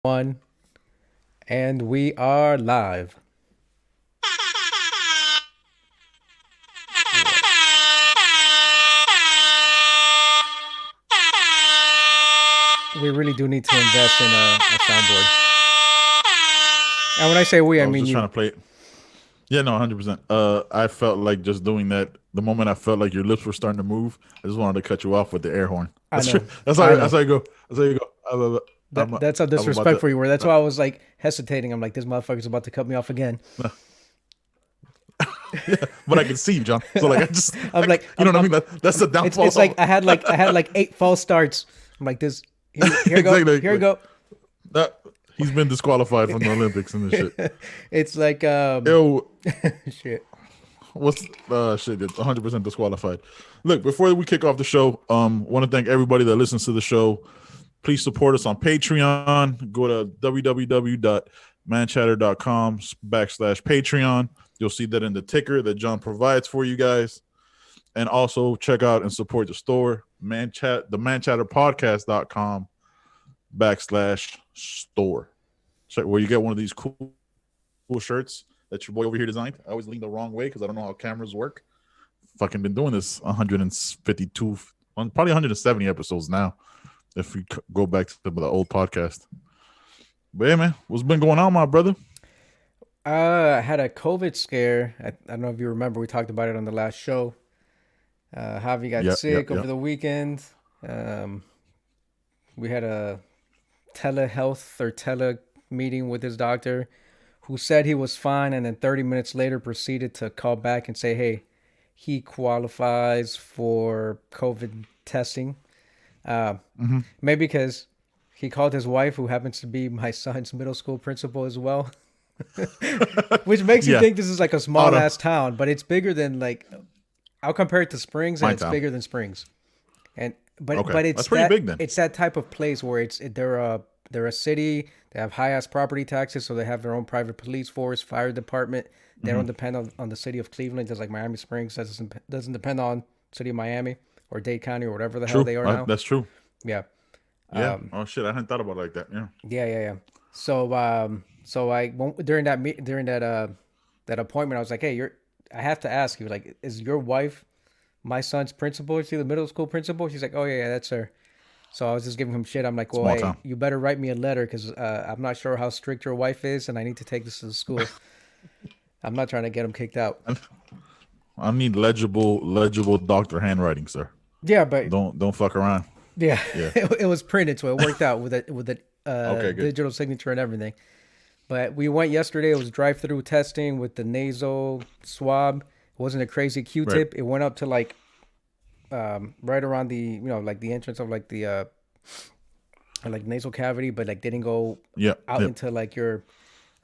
One, and we are live. We really do need to invest in a soundboard. And when I say we, I I was mean just trying you. to play it. Yeah, no, 100%. I felt like just doing that. The moment I felt like your lips were starting to move, I just wanted to cut you off with the air horn. I know, That's how I that's know. how you go. That's how you go. That's how I'm about to. disrespectful you were. That's why I was like hesitating. I'm like, this motherfucker's about to cut me off again. Yeah, but I can see, John. So like, I just, I'm like, you know what I mean? That's the it's downfall it's like of I had like eight false starts. I'm like this. Here you go. exactly. Here you go. That he's been disqualified from the Olympics and this shit. It's like Yo, shit. what's shit? It's 100% disqualified. Look, before we kick off the show, want to thank everybody that listens to the show. Please support us on Patreon. Go to www.manchatter.com/Patreon. You'll see that in the ticker that John provides for you guys. And also check out and support the store, manchatterpodcast.com/store. Check where you get one of these cool shirts that your boy over here designed. I always lean the wrong way because I don't know how cameras work. Fucking been doing this 152, probably 170 episodes now if we go back to the old podcast. But yeah, man, what's been going on, my brother? I had a COVID scare. I don't know if you remember. We talked about it on the last show. Javi got Yep, yep, sick over yep. the weekend. Um, we had a telehealth or tele meeting with his doctor, who said he was fine, and then 30 minutes later proceeded to call back and say, "Hey, he qualifies for COVID testing." Uh, Mm-hmm. Maybe because he called his wife, who happens to be my son's middle school principal as well, which makes you Yeah, think this is like a out small of ass town, but it's bigger than like I'll compare it to Springs, and my it's town. bigger than Springs. And but Okay, but that's pretty big then. it's that type of place where they're a city. They have high ass property taxes, so they have their own private police force, fire department. They Mm-hmm. don't depend on the city of Cleveland, just like Miami Springs doesn't depend on city of Miami or Dade County or whatever the hell True, they are now. that's true. Yeah, Yeah. Oh shit, I hadn't thought about it like that. Yeah. yeah. So I during that appointment, I was like, hey, I have to ask you, like, is your wife my son's principal? Is she the middle school principal? She's like, oh yeah, that's her. So I was just giving him shit. I'm like, well, Small hey, town. you better write me a letter because I'm not sure how strict your wife is, and I need to take this to the school. I'm not trying to get him kicked out. I need legible doctor handwriting, sir. Yeah, but Don't fuck around. yeah, Yeah. it was printed, so it worked out with a Okay, good. digital signature and everything. But we went yesterday. It was drive-through testing with the nasal swab. It wasn't a crazy Right. Q-tip. It went up to like right around the like the entrance of like the like nasal cavity, but like didn't go Yep. out Yep. into like your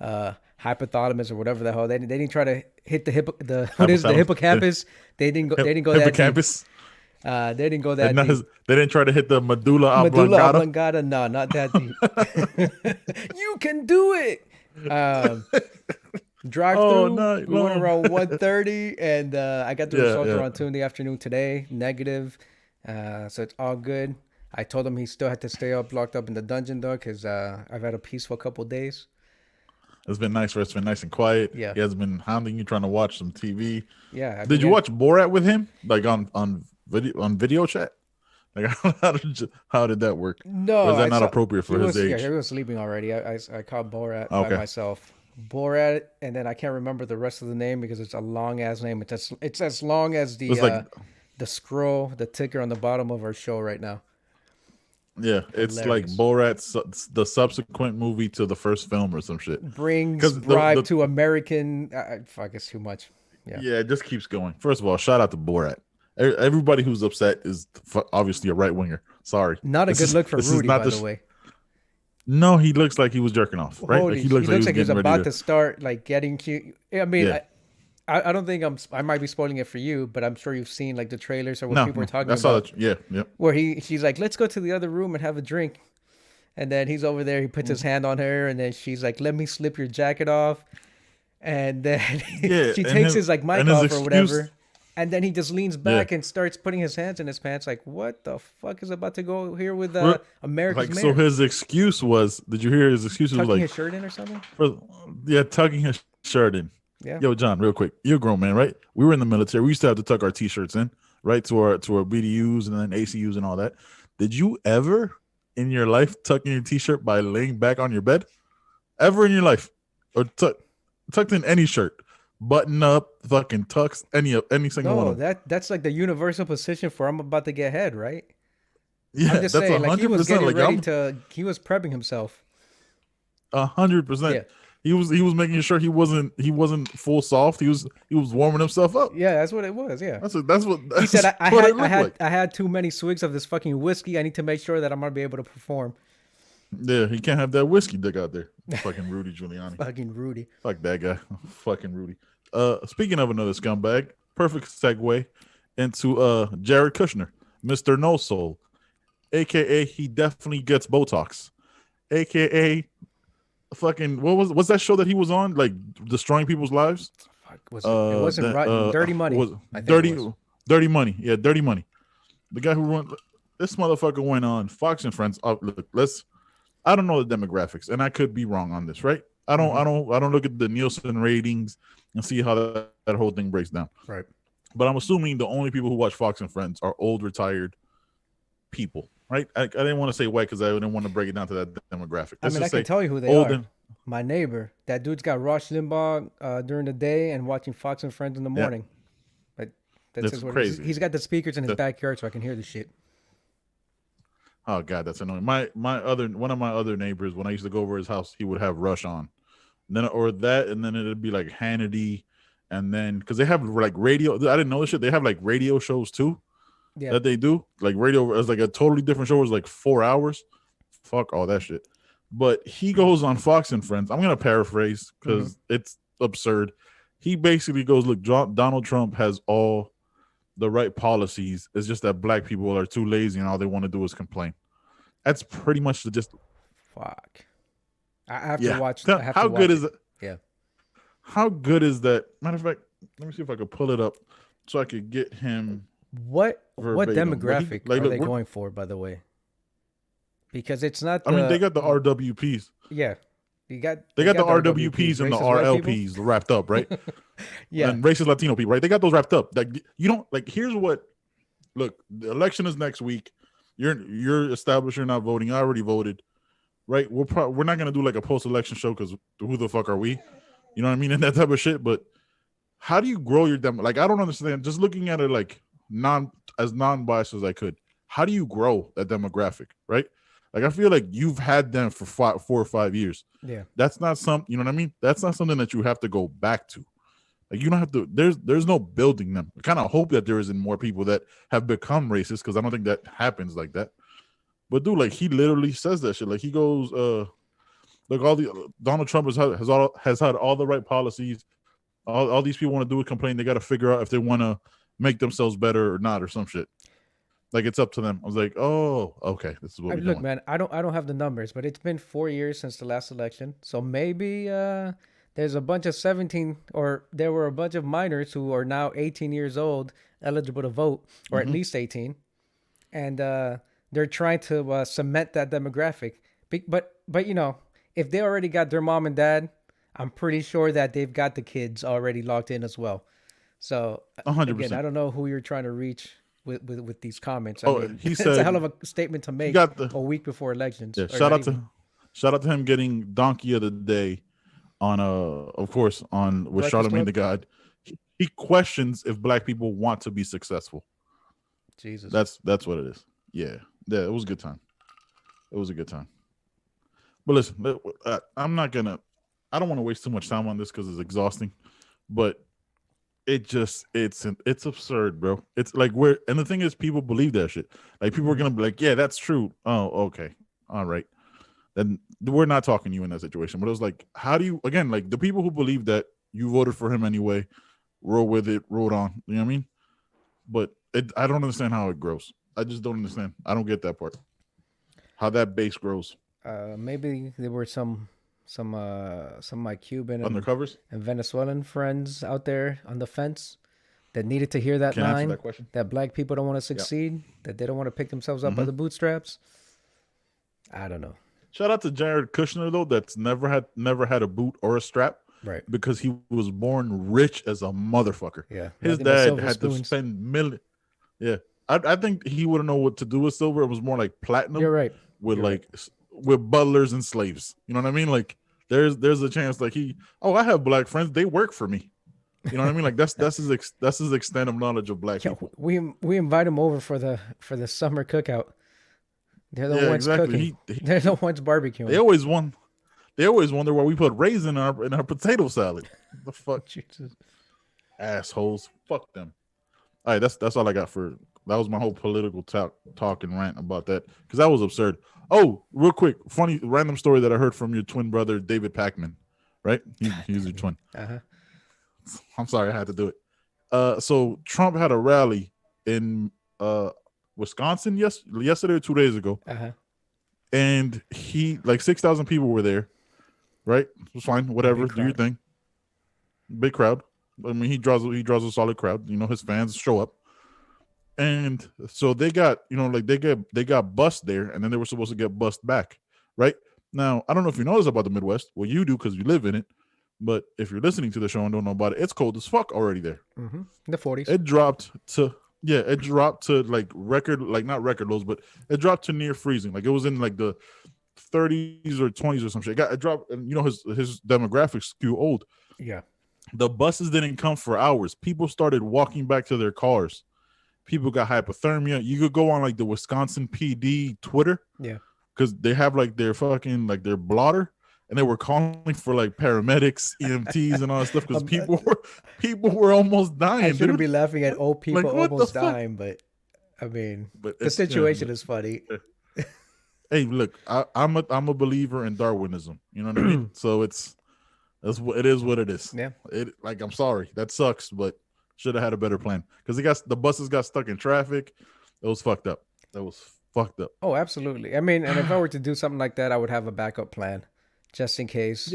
hypothalamus or whatever the hell. They didn't try to hit the what is it, the Hypothalamus. hippocampus. They didn't go that deep. Hippocampus. They didn't go And that deep. they didn't try to hit the medulla Medulla oblongata. oblongata, no, not that deep. You can do it. Um, Drive Oh through. no, We went no. around 1:30, and I got the Yeah, results yeah. around 2 in the afternoon today. Negative. So it's all good. I told him he still had to stay up, locked up in the dungeon though, because I've had a peaceful couple days. It's been nice. It's been nice and quiet. Yeah, He has been hounding you, trying to watch some TV. yeah. I've been Did you getting. watch Borat with him, like on video chat? Like, how did that work? Or No, is that I not saw appropriate he for his was yeah he age? was sleeping already. I caught Borat by Okay, myself. Borat, and then I can't remember the rest of the name because it's a long ass name. It's as long as it's like, the scroll, the ticker on the bottom of our show right now. yeah, it's like Hilarious. Borat's the subsequent movie to the first film or some shit. Brings Because bribe to American. Fuck, it's too much. Yeah, yeah, it just keeps going. First of all, shout out to Borat. Everybody who's upset is obviously a right winger. Sorry, not a this good is look for this is Rudy, not by the. the way. No, he looks like he was jerking off, right? Like Holy, he he looks like he looks was like he was getting ready about to. to start like getting cute. I mean, Yeah, I don't think I might be spoiling it for you, but I'm sure you've seen like the trailers or what no, people are no, talking I saw about, that. Yeah, yep. where she's like, let's go to the other room and have a drink. And then he's over there, he puts his hand on her, and then she's like, let me slip your jacket off. And then Yeah, she and takes his like mic his off or excuse whatever. And then he just leans Yeah. back and starts putting his hands in his pants, like, "What the fuck is about to go here with Re- America's Like, so mayor?" his excuse was, did you hear his excuse was Tucking like, his shirt in or something. for, yeah, tucking his shirt in. Yeah. Yo, John, real quick, you're a grown man, right? We were in the military. We used to have to tuck our t-shirts in, right, to our BDUs and then ACUs and all that. Did you ever in your life tuck in your t-shirt by laying back on your bed? Ever in your life, or tucked in any shirt, button up, fucking tucks, any single one No, of them? that's like the universal position for I'm about to get head, right? I'm Yeah, just that's saying, a like he hundred was percent. getting Like ready I'm to, he was prepping himself. 100%. Yeah, He was making sure he wasn't full soft. He was warming himself up. yeah, that's what it was. Yeah, That's what he said, that's I what had, it looked like. I had too many swigs of this fucking whiskey. I need to make sure that I'm gonna be able to perform. Yeah, he can't have that whiskey dick out there. Fucking Rudy Giuliani. Fucking Rudy. Fuck that guy. Fucking Rudy. Speaking of another scumbag, perfect segue into Jared Kushner, Mr. No Soul, aka he definitely gets Botox, aka fucking what's that show that he was on, like destroying people's lives? Fuck, was it? It wasn't That right. Dirty Money. was I think it dirty was. dirty money. Yeah, dirty money. The guy who run this motherfucker went on Fox and Friends. Look, I don't know the demographics, and I could be wrong on this, right? I don't, Mm-hmm. I don't, I don't look at the Nielsen ratings and see how that whole thing breaks down. Right. But I'm assuming the only people who watch Fox and Friends are old, retired people, right? I didn't want to say white because I didn't want to break it down to that demographic. I Let's mean, I just can say tell you who they old are. and My neighbor. That dude's got Rush Limbaugh during the day and watching Fox and Friends in the yeah, morning. But that's that's just what it is. crazy. He's got the speakers in his That, backyard so I can hear the shit. oh god, that's annoying. My other one of my other neighbors, when I used to go over his house, he would have Rush on, and then or that, and then it'd be like Hannity, and then because they have like radio. I didn't know this shit. They have like radio shows too Yeah. that they do. Like radio is like a totally different show. It's like 4 hours. Fuck all that shit. But he goes on Fox and Friends. I'm gonna paraphrase Mm-hmm. because it's absurd. He basically goes, "Look, Donald Trump has all the right policies. It's just that black people are too lazy and all they want to do is complain." That's pretty much the just. Fuck. I have to Yeah. watch. I have to How good watch is it. it? Yeah. How good is that? Matter of fact, let me see if I could pull it up so I could get him What verbatim. But he demographic like are look, they going for, by the way? Because it's not I mean, they the got the RWPs. yeah. You got They got the RWPs, RWPs and the racist white people. RLPs wrapped up, right? Yeah. And racist Latino people, right? They got those wrapped up. Like you don't like. Here's what. Look, the election is next week. You're established. You're not voting. I already voted, right? We're not gonna do like a post election show because who the fuck are we? You know what I mean? And that type of shit. But how do you grow your demo? Like I don't understand. Just looking at it like non-biased as I could. How do you grow that demographic, right? Like I feel like you've had them for 4 or 5 years. Yeah. That's not some, you know what I mean? That's not something that you have to go back to. Like you don't have to. There's no building them. I kind of hope that there isn't more people that have become racist because I don't think that happens like that. But dude, like he literally says that shit. Like he goes, look, all the Donald Trump has had all the right policies. All these people want to do is complain. They got to figure out if they want to make themselves better or not or some shit. Like it's up to them. I was like, oh, okay, this is what we're Look, doing. man, I don't have the numbers, but it's been 4 years since the last election. So maybe there's a bunch of 17 or there were a bunch of minors who are now 18 years old eligible to vote, or at least 18, and they're trying to cement that demographic. But you know, if they already got their mom and dad, I'm pretty sure that they've got the kids already locked in as well. So hundred again, I percent. don't know who you're trying to reach with these comments. I Oh, mean, he it's a hell said of a statement to he make got the a week before elections, yeah. or not even. Shout out to him getting Donkey of the Day on of course on with Breakfast Charlemagne Club. the God. He questions if black people want to be successful. Jesus. That's what it is. Yeah, it was a good time. It was a good time. But listen, I'm not gonna. I don't want to waste too much time on this because it's exhausting. But it's absurd, bro. It's like and the thing is, people believe that shit. Like people are gonna be like, yeah, that's true. Oh, okay, all right. Then we're not talking to you in that situation. But it was like, how do you again like the people who believe that you voted for him anyway, roll with it, rolled on. You know what I mean? But I don't understand how it grows. I just don't understand. I don't get that part. How that base grows. Maybe there were some of my Cuban Undercovers? and Venezuelan friends out there on the fence. that needed to hear that Can't answer line that question. that black people don't want to Yeah. succeed, that they don't want to pick themselves up by the bootstraps. I don't know. Shout out to Jared Kushner though, that's never had a boot or a strap Right. because he was born rich as a motherfucker. Yeah. His Nothing but dad silver had to spoons. spend million. Yeah, I think he wouldn't know what to do with silver. It was more like platinum. You're right. With You're like with butlers and slaves. You know what I mean? Like there's a chance like I have black friends. They work for me. You know what I mean? Like that's his extent of knowledge of black Yeah, people. we invite him over for the summer cookout. They're the Yeah, ones exactly. cooking. They're the ones barbecuing. They always wonder why we put raisin in our potato salad. The fuck, Jesus. assholes. Fuck them. All right, that's all I got for. That was my whole political talk and rant about that because that was absurd. Oh, real quick, funny random story that I heard from your twin brother David Packman, right? He's your twin. Uh-huh. I'm sorry, I had to do it. So Trump had a rally in Wisconsin yesterday or 2 days ago, Uh-huh. and he like 6,000 people were there, right? It was fine, whatever, do your thing. Big crowd. I mean, he draws a solid crowd. You know, his fans show up, and so they got they got bussed there, and then they were supposed to get bussed back, right? Now I don't know if you know this about the Midwest. Well, you do because you live in it. But if you're listening to the show and don't know about it, it's cold as fuck already there. Mm-hmm. The 40s. It dropped to like not record lows, but it dropped to near freezing. Like it was in like the 30s or 20s or some shit. It dropped, and you know his demographics skew old. Yeah. The buses didn't come for hours. People started walking back to their cars. People got hypothermia. You could go on like the Wisconsin PD Twitter. Yeah. Because they have like their fucking like their blotter. And they were calling for like paramedics, EMTs, and all that stuff because people were almost dying. I shouldn't be laughing at old people like, almost dying, but I mean, the situation is funny. Hey, look, I'm a believer in Darwinism. You know what I mean? So it is what it is. Yeah. I'm sorry, that sucks, but should have had a better plan because the buses got stuck in traffic. It was fucked up. That was fucked up. Oh, absolutely. I mean, and if I were to do something like that, I would have a backup plan. Just in case,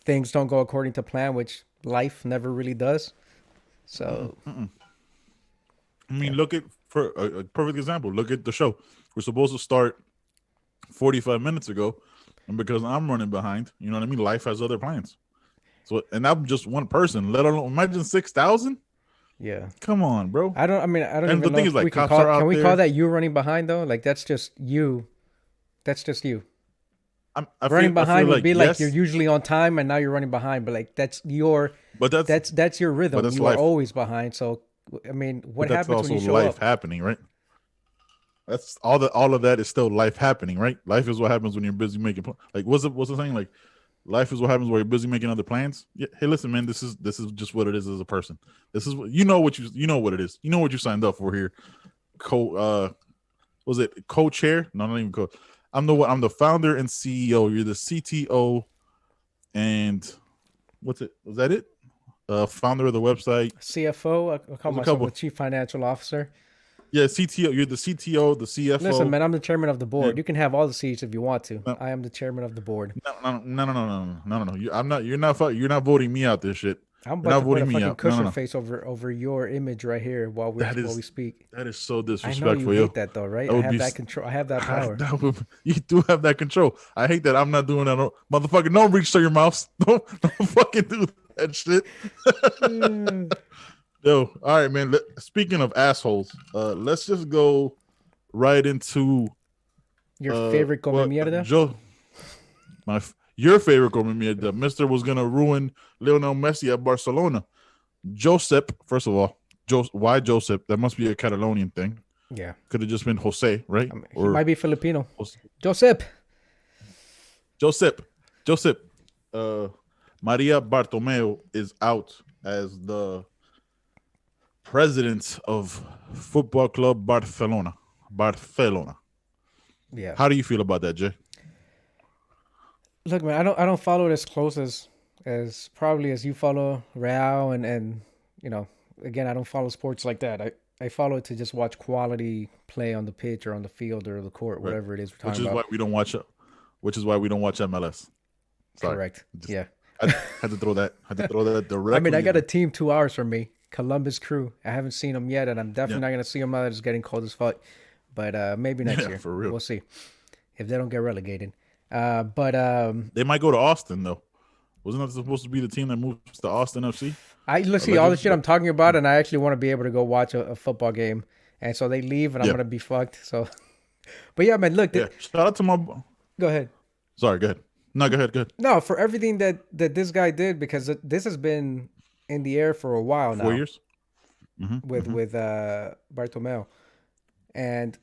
things don't go according to plan, which life never really does. So, I mean, look at for a perfect example. Look at the show. We're supposed to start 45 minutes ago, and because I'm running behind, you know what I mean. Life has other plans. So, and I'm just one person. Let alone imagine 6,000. Yeah, come on, bro. I don't even the know thing if is, like, we can cops are out can we there. call that you running behind though? Like that's just you. That's just you. Running behind would be like you're usually on time and now you're running behind, but like that's your rhythm. That's you life. are always behind. So I mean, what happens when you show life up? happening, right? That's all of that is still life happening, right? Life is what happens when you're busy making like what's the saying? Like life is what happens while you're busy making other plans. Yeah, hey, listen, man, this is just what it is as a person. This is what you know what it is. You know what you signed up for here. Co-chair? No, not even co. I'm the founder and CEO. You're the CTO, and what's it? Was that it? Founder of the website. CFO. I call myself the chief financial officer. Yeah, CTO. You're the CTO, the CFO. Listen, man, I'm the chairman of the board. Yeah. You can have all the seats if you want to. No. I am the chairman of the board. No. You're not voting me out this shit. I'm about to put a fucking Kushner No. face over your image right here while we speak. That is so disrespectful. I know you hate that though, right? I have that control. I have that power. You do have that control. I hate that I'm not doing that. Motherfucker, don't reach to your mouth. Don't fucking do that shit. Yo, all right, man. Speaking of assholes, let's just go right into your favorite come mierda. Your favorite come mierda. Mister was gonna ruin Lionel Messi at Barcelona. Josep, first of all, why Josep? That must be a Catalonian thing. Yeah, could have just been Jose, right? I mean, he might be Filipino. Josep. Maria Bartomeu is out as the president of Football Club Barcelona. Yeah. How do you feel about that, Jay? Look, man, I don't follow it as close as probably as you follow Real and you know, again, I don't follow sports like that. I follow it to just watch quality play on the pitch or on the field or the court, whatever it is we're talking about. Which is why we don't watch MLS. Sorry. Correct. Yeah. I had to throw that directly. I mean, I got a team 2 hours from me Columbus Crew. I haven't seen them yet, and I'm Yeah, definitely not gonna see them now that it's getting cold as fuck. But maybe next yeah, year. for real. We'll see if they don't get relegated. But They might go to Austin though. Wasn't that supposed to be the team that moves to Austin FC? I let's see all the Allegedly, shit I'm but talking about, and I actually want to be able to go watch a football game. And so they leave, and I'm yeah, gonna be fucked. So, but yeah, man, look, yeah. Shout out to my. go ahead. Sorry, go ahead. No, go ahead. Go ahead. No, for everything that this guy did, because this has been in the air for a while Four now years. Mm-hmm. with Mm-hmm. Bartomeu, and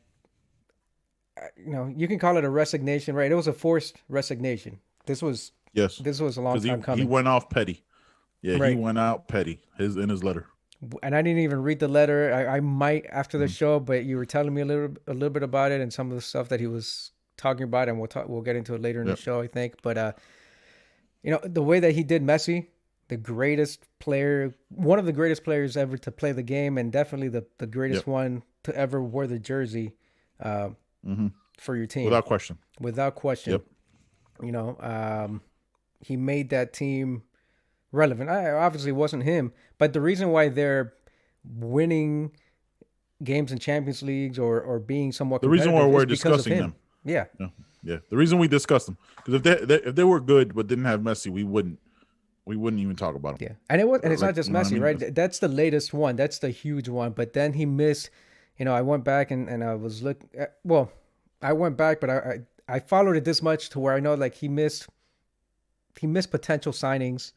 you can call it a resignation, right? It was a forced resignation. This was Yes, this was a long because time he coming, went off petty. Yeah, he right? went out petty. In his letter. And I didn't even read the letter. I might after the Mm-hmm. show, but you were telling me a little bit about it and some of the stuff that he was talking about, and we'll get into it later in the Yep. show, I think. But the way that he did Messi, the greatest player, one of the greatest players ever to play the game, and definitely the greatest Yep. one to ever wear the jersey uh, Mm-hmm. for your team, Without question. without question. Yep. You know, he made that team relevant. I obviously wasn't him, but the reason why they're winning games in Champions Leagues or being somewhat The reason why competitive is we're because of discussing him. them. Yeah, Yeah. Yeah. The reason we discussed them because if they were good but didn't have Messi, we wouldn't even talk about them. yeah, and it's not Like just you know what I Messi, mean? right? That's the latest one. That's the huge one. But then he missed. I went back and I was looking. Well, I went back, but I followed it this much to where I know like he missed potential signings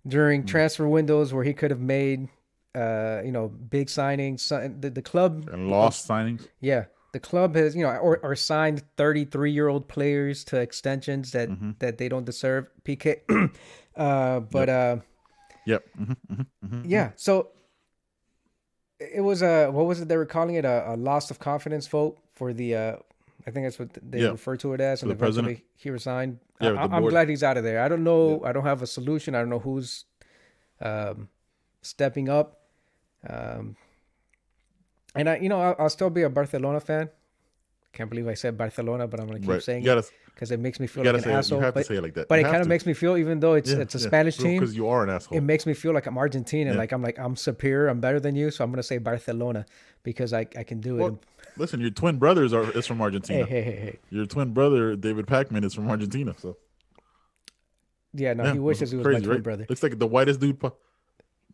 during Mm. transfer windows where he could have made big signings. The club, And lost signings. yeah, the club has or signed 33-year-old players to extensions that Mm-hmm. that they don't deserve. PK, but Yep. Yep. Mm-hmm. Mm-hmm. Mm-hmm. yeah. So it was a what was it they were calling it, a loss of confidence vote for the I think that's what they Yeah. refer to it as, For and the president. eventually he resigned. Yeah, with the I'm board. glad he's out of there. I don't Yeah. know. I don't have a solution. I don't know who's um, stepping up. Um, and I'll still be a Barcelona fan. Can't believe I said Barcelona, but I'm gonna keep Right. saying You it gotta because it makes me you feel like gotta an say it. You asshole. have to But say it like that. but You it have kind of to. makes me feel, even though it's Yeah. it's a Yeah. Spanish team, Because you are an it asshole. makes me feel like I'm Argentine and Yeah. like I'm superior, I'm better than you. So I'm gonna say Barcelona because I can do it. Well, listen, your twin brothers is from Hey, Argentina. hey, hey, hey. Your twin brother, David Pacman, is from Argentina. So Yeah, no, yeah, he wishes he was my crazy, twin right? brother. Looks like the whitest dude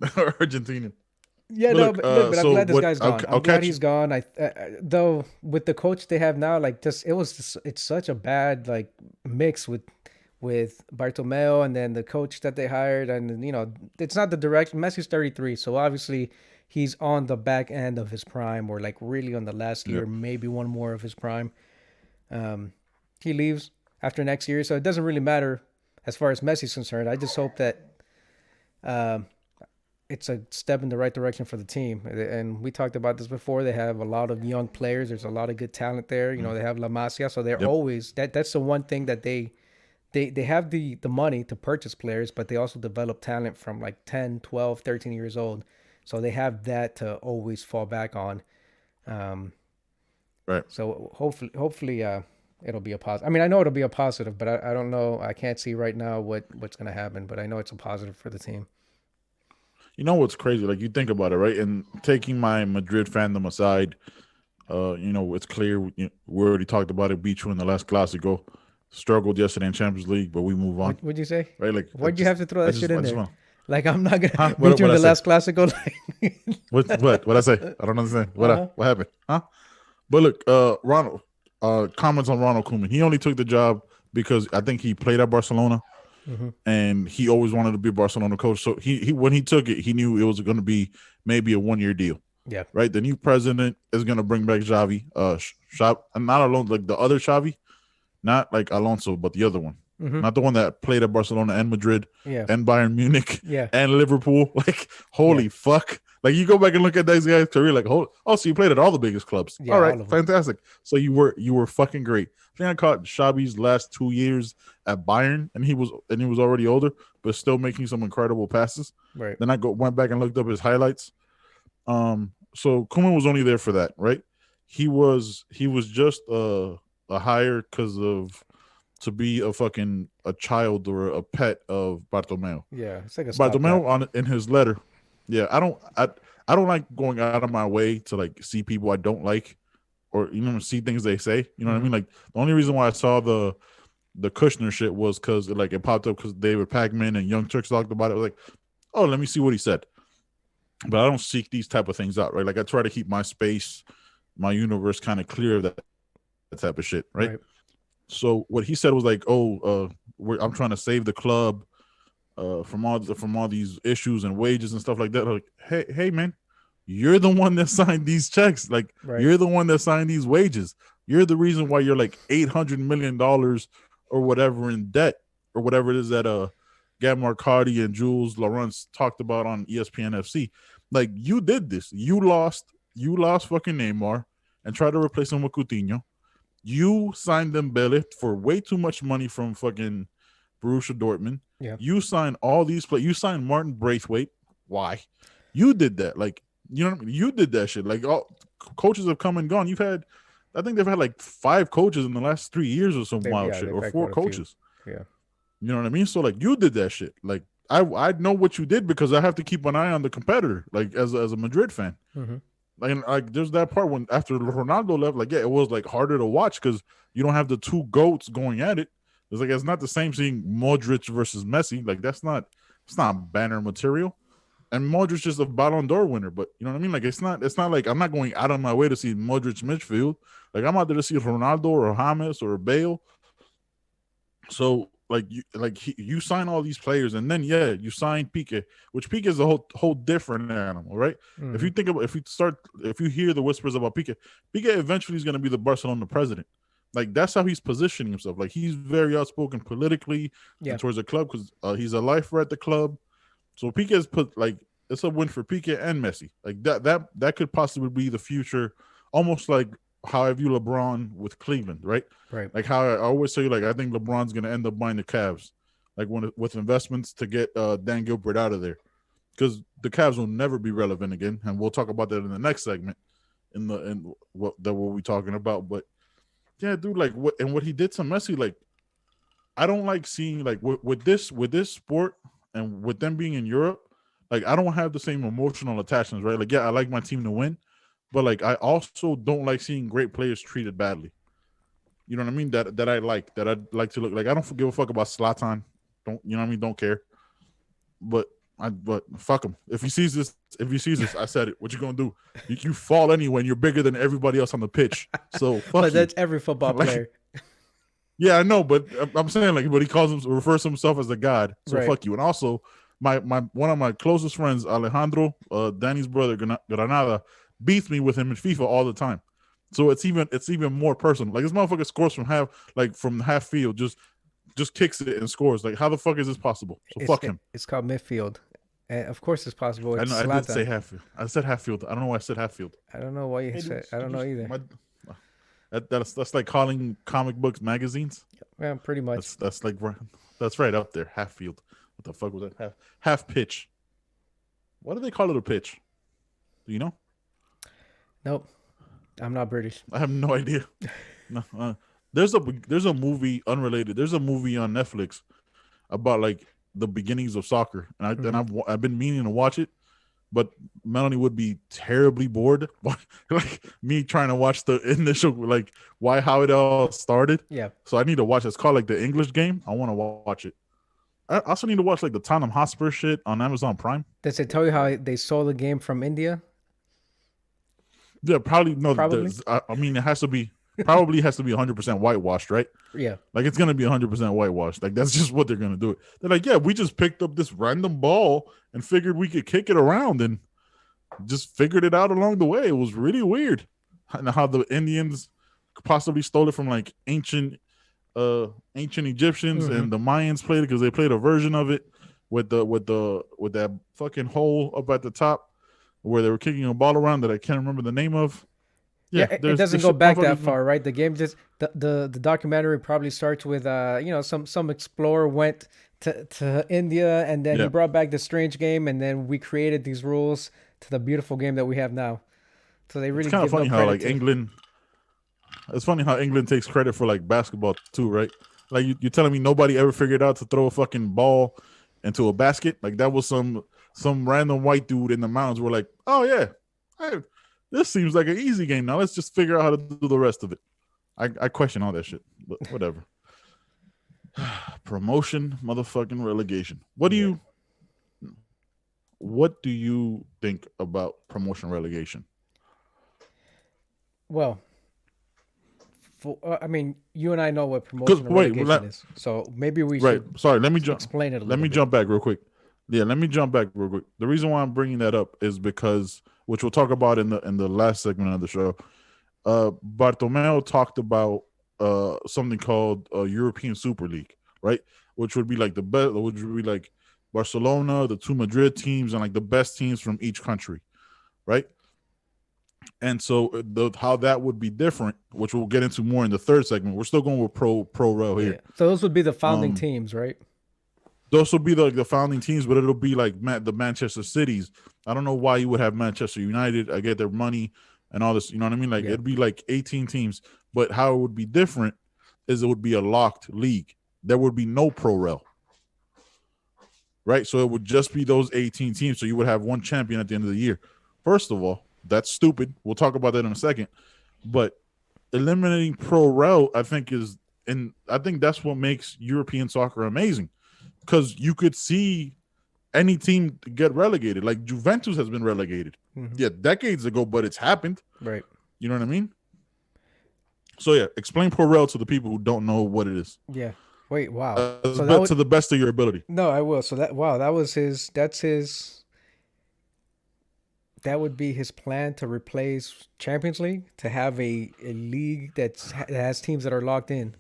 Argentinian. Yeah, But no, look, but I'm so glad this what guy's gone. I'll I'm glad catch you. he's gone. Though with the coach they have now, like it's such a bad like mix with Bartomeu and then the coach that they hired, and it's not the direction. Messi's 33, so obviously he's on the back end of his prime, or like really on the last Yeah. year, maybe one more of his prime. Um, he leaves after next year, so it doesn't really matter as far as Messi's concerned. I just hope that. Um, it's a step in the right direction for the team. And we talked about this before. They have a lot of young players. There's a lot of good talent there. Mm. They have La Masia, so they're Yep. always that's the one thing that they have the money to purchase players, but they also develop talent from like 10, 12, 13 years old. So they have that to always fall back on. Um, Right. so hopefully it'll be a positive. I mean, I know it'll be a positive, but I don't know. I can't see right now what's going to happen, but I know it's a positive for the team. You know what's crazy? Like you think about it, right? And taking my Madrid fandom aside, it's clear. We already talked about it. Beat you in the last Clasico. Struggled yesterday in Champions League, but we move on. What'd you say? Right? Like Why'd you have to throw that shit in I just there? want. Like I'm not Huh? gonna beat you in What I the say? last Classico. What I say? I don't understand. Uh-huh. What happened? Huh? But look, Ronald. Comments on Ronald Koeman. He only took the job because I think he played at Barcelona. Mm-hmm. And he always wanted to be a Barcelona coach. So he when he took it, he knew it was going to be maybe a 1-year deal. Yeah. Right. The new president is going to bring back Xavi. And not alone like the other Xavi, not like Alonso, but the other one. Mm-hmm. Not the one that played at Barcelona and Madrid and Bayern Munich and Liverpool. Like, holy fuck. Like, you go back and look at this guy's career, like, so you played at all the biggest clubs. Yeah, all right, fantastic. So you were fucking great. I think I caught Xavi's last 2 years at Bayern, and he was already older, but still making some incredible passes. Right. Then I went back and looked up his highlights. So Koeman was only there for that, right? He was just a hire because of to be a child or a pet of Bartomeu. Yeah, it's like a Bartomeu in his letter. Yeah, I don't like going out of my way to like see people I don't like, or see things they say. You know what I Mm-hmm. mean? Like the only reason why I saw the Kushner shit was because like it popped up because David Pacman and Young Turks talked about it. I was like, oh, let me see what he said. But I don't seek these type of things out, right? Like I try to keep my space, my universe kind of clear of that type of shit, right? Right. So what he said was like, oh, I'm trying to save the club from all these issues and wages and stuff like that. Like, hey, man, you're the one that signed these checks. Like, Right. you're the one that signed these wages. You're the reason why you're like $800 million or whatever in debt or whatever it is that Gab Marcotti and Jules Lawrence talked about on ESPN FC. Like, you did this. You lost fucking Neymar and tried to replace him with Coutinho. You signed Dembele for way too much money from fucking Borussia Dortmund. Yeah. You signed all these players. You signed Martin Braithwaite. Why? You did that. Like, you know what I mean? You did that shit. Like, all coaches have come and gone. I think they've had like 5 coaches in the last 3 years or some wild shit, They've or had 4 quite a few. coaches. Yeah. You know what I mean? So like, you did that shit. Like, I know what you did because I have to keep an eye on the competitor. Like, as a Madrid fan. Mm-hmm. Like there's that part when after Ronaldo left, like, yeah, it was like harder to watch because you don't have the two goats going at it. It's not the same seeing Modric versus Messi. Like it's not banner material. And Modric is a Ballon d'Or winner, but you know what I mean? Like it's not like I'm not going out of my way to see Modric midfield. Like I'm out there to see Ronaldo or James or Bale. So you sign all these players, and then yeah, you sign Pique, which Pique is a whole different animal, right? Mm-hmm. If you hear the whispers about Pique, Pique eventually is going to be the Barcelona president. Like that's how he's positioning himself. Like he's very outspoken politically and Yeah. towards the club because he's a lifer at the club. So Pique has put like it's a win for Pique and Messi. Like that could possibly be the future, almost like how I view LeBron with Cleveland, right? Right. Like how I always say, like I think LeBron's gonna end up buying the Cavs, like with investments to get Dan Gilbert out of there, because the Cavs will never be relevant again, and we'll talk about that in the next segment, in what we're talking about. But yeah, dude, like what he did to Messi, like I don't like seeing like with this sport and with them being in Europe, like I don't have the same emotional attachments, right? Like yeah, I like my team to win, but like I also don't like seeing great players treated badly. You know what I mean? That I'd like to look like. I don't give a fuck about Zlatan. Don't you know what I mean? Don't care. But fuck him. If he sees this, I said it. What you gonna do? You fall anyway, and you're bigger than everybody else on the pitch. So But fuck you. that's every football Like, player. yeah, I know, but I'm saying like, but he refers to himself as a god. So Right. fuck you. And also, my one of my closest friends, Alejandro, Danny's brother, Granada, beats me with him in FIFA all the time. So it's even more personal. Like this motherfucker scores from half field, just kicks it and scores. Like how the fuck is this possible? So fuck him. It's called midfield. And of course it's possible. I know It's I did say Zlatan. half field. I said half field. I don't know why I said half field. I don't know why you Hey, dude, said. I don't know either. that's like calling comic books magazines. Yeah, pretty much. That's right up there. Half field. What the fuck was that? Half pitch. Why do they call it a pitch? Do you know? Nope. I'm not British. I have no idea. No, there's a movie unrelated. There's a movie on Netflix about like the beginnings of soccer, Mm-hmm. I've been meaning to watch it, but Melanie would be terribly bored, like me trying to watch the initial like how it all started. Yeah. So I need to watch it. It's called like the English Game. I want to watch it. I also need to watch like the Tottenham Hotspur shit on Amazon Prime. Does it tell you how they sold the game from India? Yeah, probably no. Probably. I mean, it has to be probably has to be 100% whitewashed, right? Yeah. Like it's gonna be 100% whitewashed. Like that's just what they're gonna do. They're like, yeah, we just picked up this random ball and figured we could kick it around and just figured it out along the way. It was really weird, and how the Indians possibly stole it from like ancient Egyptians, Mm-hmm. and the Mayans played it because they played a version of it with that fucking hole up at the top where they were kicking a ball around that I can't remember the name of. Yeah, Yeah, it there's doesn't go shit back that motherfuckers. far, right? The game just the documentary probably starts with some explorer went to India and then he Yeah, brought back the strange game and then we created these rules to the beautiful game that we have now. So they it's really kind of give no funny how credit like to. England. It's funny how England takes credit for like basketball too, right? Like you're telling me nobody ever figured out to throw a fucking ball into a basket? Like that was some some random white dude in the mountains were like, oh yeah, this seems like an easy game. Now let's just figure out how to do the rest of it. I question all that shit, but whatever. Promotion, motherfucking relegation. Yeah. What do you think about promotion relegation? Well, I mean, you and I know what Because promotion and wait, relegation is, so maybe we right. should Sorry, let me jump. explain it a Let little me bit. jump back real quick. Yeah, let me jump back real quick. The reason why I'm bringing that up is because, which we'll talk about in the last segment of the show. Bartomeu talked about something called European Super League, right? Which would be like the best, which would be like Barcelona, the two Madrid teams, and like the best teams from each country, right? And so how that would be different, which we'll get into more in the third segment. We're still going with pro rel Yeah. here. So those would be the founding Um, teams, right? those will be the founding teams, but it'll be like the Manchester cities. I don't know why you would have Manchester United. I get their money and all this. You know what I mean? Like Yeah. it'd be like 18 teams, but how it would be different is it would be a locked league. There would be no pro rel, right? So it would just be those 18 teams. So you would have one champion at the end of the year. First of all, that's stupid. We'll talk about that in a second. But eliminating pro rel, I think I think that's what makes European soccer amazing, because you could see any team get relegated. Like Juventus has been relegated, yeah, decades ago, but it's happened. Right. You know what I mean? So yeah, explain pro rel to the people who don't know what it is. Yeah. Wait. Wow. So that To the best of your ability. no, I will. So that wow, that was his. That's his. That would be his plan to replace Champions League, to have a league that has teams that are locked in.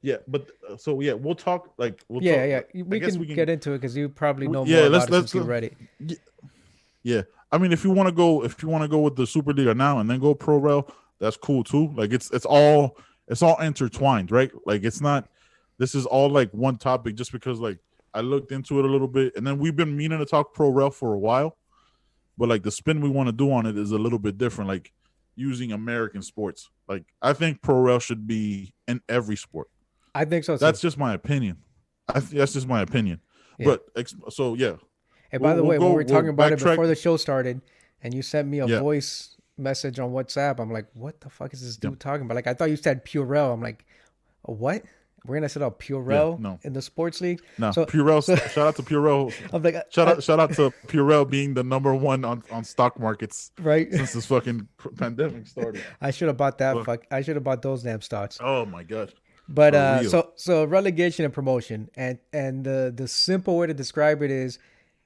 Yeah, but so yeah, we'll talk. Like we'll Yeah, talk. yeah. I We guess can we can. get into it because you probably know more Yeah, about it let's since you read it. yeah. I mean, if you want to go with the Superliga now and then go pro rel, that's cool too. Like it's all intertwined, right? Like it's not. This is all like one topic. Just because like I looked into it a little bit, and then we've been meaning to talk pro rel for a while, but like the spin we want to do on it is a little bit different. Like using American sports. Like I think pro rel should be in every sport. I think so too. That's just my opinion. That's just my opinion. Yeah. But so yeah. And by the way, when we were talking about it backtrack. before the show started, and you sent me a Yeah. voice message on WhatsApp, I'm like, what the fuck is this dude talking about? Like, I thought you said Purell. I'm like, a what? We're gonna set up Purell no. in the sports league. No, So Purell. Shout out to Purell. I'm like, Shout out to Purell being the number one on stock markets right? since this fucking pandemic started. I should have bought that. I should have bought those damn stocks. Oh my god. But For real. so relegation and promotion, and the simple way to describe it is,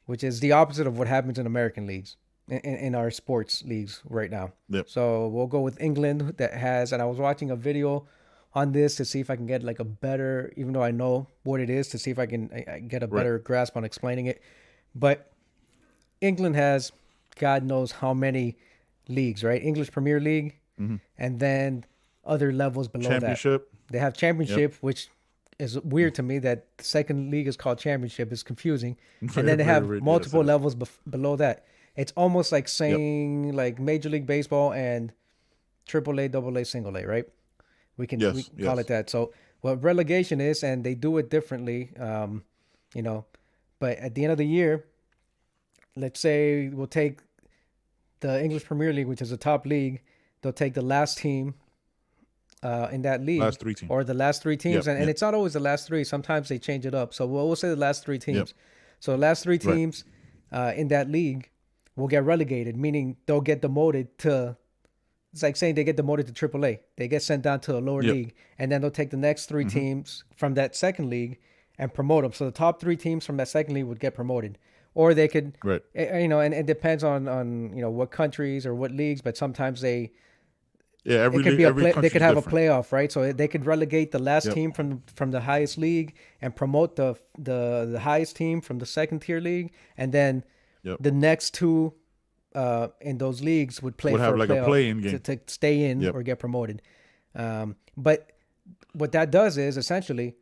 which is the opposite of what happens in American leagues, in our sports leagues right now. Yep. So we'll go with England that has, and I was watching a video on this to see if I can get like a better, even though I know what it is, to see if I can get a better grasp on explaining it. But England has God knows how many leagues, right? English Premier League, and then other levels below Championship. that. They have Championship, which is weird to me that the second league is called Championship. It's confusing. And then they have multiple levels below that. It's almost like saying like Major League Baseball and AAA, AA, single A, right? We can call it that. So what relegation is, and they do it differently, you know, but at the end of the year, let's say we'll take the English Premier League, which is the top league. They'll take the last team in that league, Last three teams. or the last three teams, and it's not always the last three. Sometimes they change it up. So we'll say the last three teams. Yep. So the last three teams in that league will get relegated, meaning they'll get demoted to. It's like saying they get demoted to AAA. They get sent down to a lower league, and then they'll take the next three teams from that second league and promote them. So the top three teams from that second league would get promoted, or they could, you know, and it depends on you know what countries or what leagues, but sometimes they. Yeah, every it could league, be they could have different. A playoff, right? So they could relegate the last team from the highest league and promote the highest team from the second tier league, and then the next two in those leagues would play for have like a play-in game to stay in or get promoted. But what that does is essentially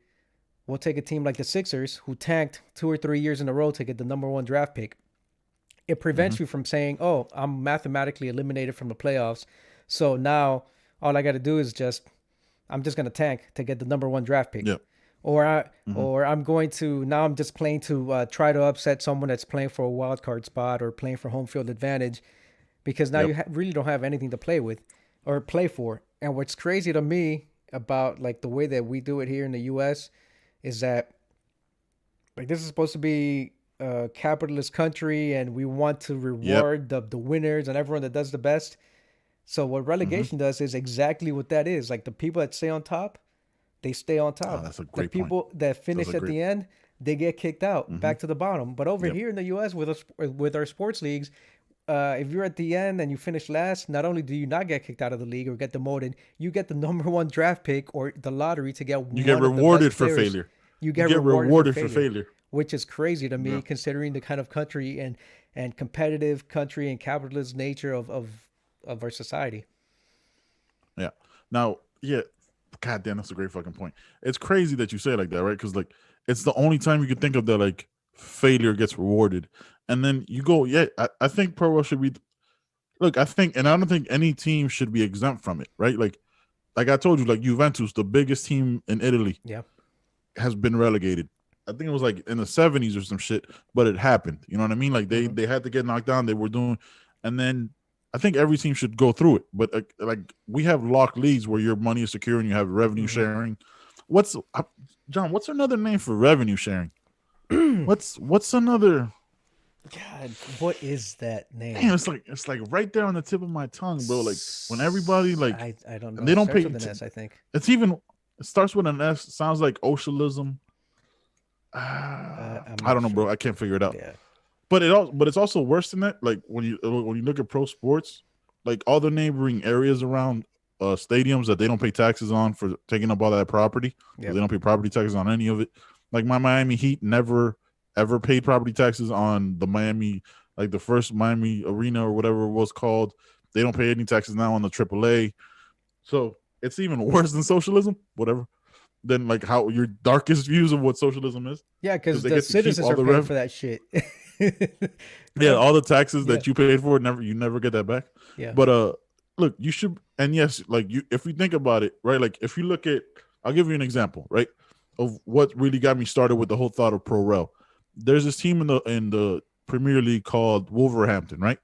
we'll take a team like the Sixers, who tanked 2 or 3 years in a row to get the number 1 draft pick. It prevents you from saying, "Oh, I'm mathematically eliminated from the playoffs. So now all I got to do is I'm just going to tank to get the number 1 draft pick." Yep. or I Hmm. or I'm going to now I'm just playing to try to upset someone that's playing for a wild card spot or playing for home field advantage because now you Yep. really don't have anything to play with or play for. And what's crazy to me about like the way that we do it here in the U.S. is that like this is supposed to be a capitalist country and we want to Yep. reward the winners and everyone that does the best. So what Hmm. relegation does is exactly what that is. Like the people that stay on top, they stay on Oh, top. that's a The great point. people that That's finish a at great. the end, they get kicked out Hmm. back to the bottom. But over Yep. here in the U.S. with us with our sports leagues, if you're at the end and you finish last, not only do you not get kicked out of the league or get demoted, you get the number one draft pick or the lottery to get You get one of the rewarded best for players. failure. You You get get rewarded for rewarded for failure, failure. which is crazy to Yeah. me considering the kind of country and competitive country and capitalist nature of our society. Yeah. Now, yeah. God damn, that's a great fucking point. It's crazy that you say it like that, right? Because like it's the only time you can think of that like failure gets rewarded, and then you go, yeah. I think pro should be. Look, I think, and I don't think any team should be exempt from it, right? Like I told you, like Juventus, the biggest team in Italy, Yeah. has been relegated. I think it was like in the 70s or some shit, but it happened. You know what I mean? Like they Hmm. they had to get knocked down. They were doing, and then I think every team should go through it. But like we have locked leagues where your money is secure and you have revenue Hmm. sharing. What's John? What's another name for revenue sharing? What's another? God, what is that Damn, name? it's like right there on the tip of my tongue, bro. Like when everybody like I don't and know. they don't Starts pay. with an S, I think. It's even it starts with an S. Sounds like socialism. I'm I not don't know, sure. bro. I can't figure it out. Yeah. But it's also worse than that. Like when you look at pro sports, like all the neighboring areas around stadiums that they don't pay taxes on for taking up all that property, because they Yep. don't pay property taxes on any of it. Like my Miami Heat never ever paid property taxes on the Miami, like the first Miami arena or whatever it was called. They don't pay any taxes now on the AAA. So it's even worse than socialism. Whatever. Than like how your darkest views of what socialism is, Yeah, because because they the get to keep citizens all are the paying rev. for that shit. Yeah, all the taxes Yeah. that you paid for, never you never get that back. Yeah. But look, you should, and yes, like you, if we think about it, right? Like if you look at, I'll give you an example, right, of what really got me started with the whole thought of pro rel. There's this team in the Premier League called Wolverhampton, right?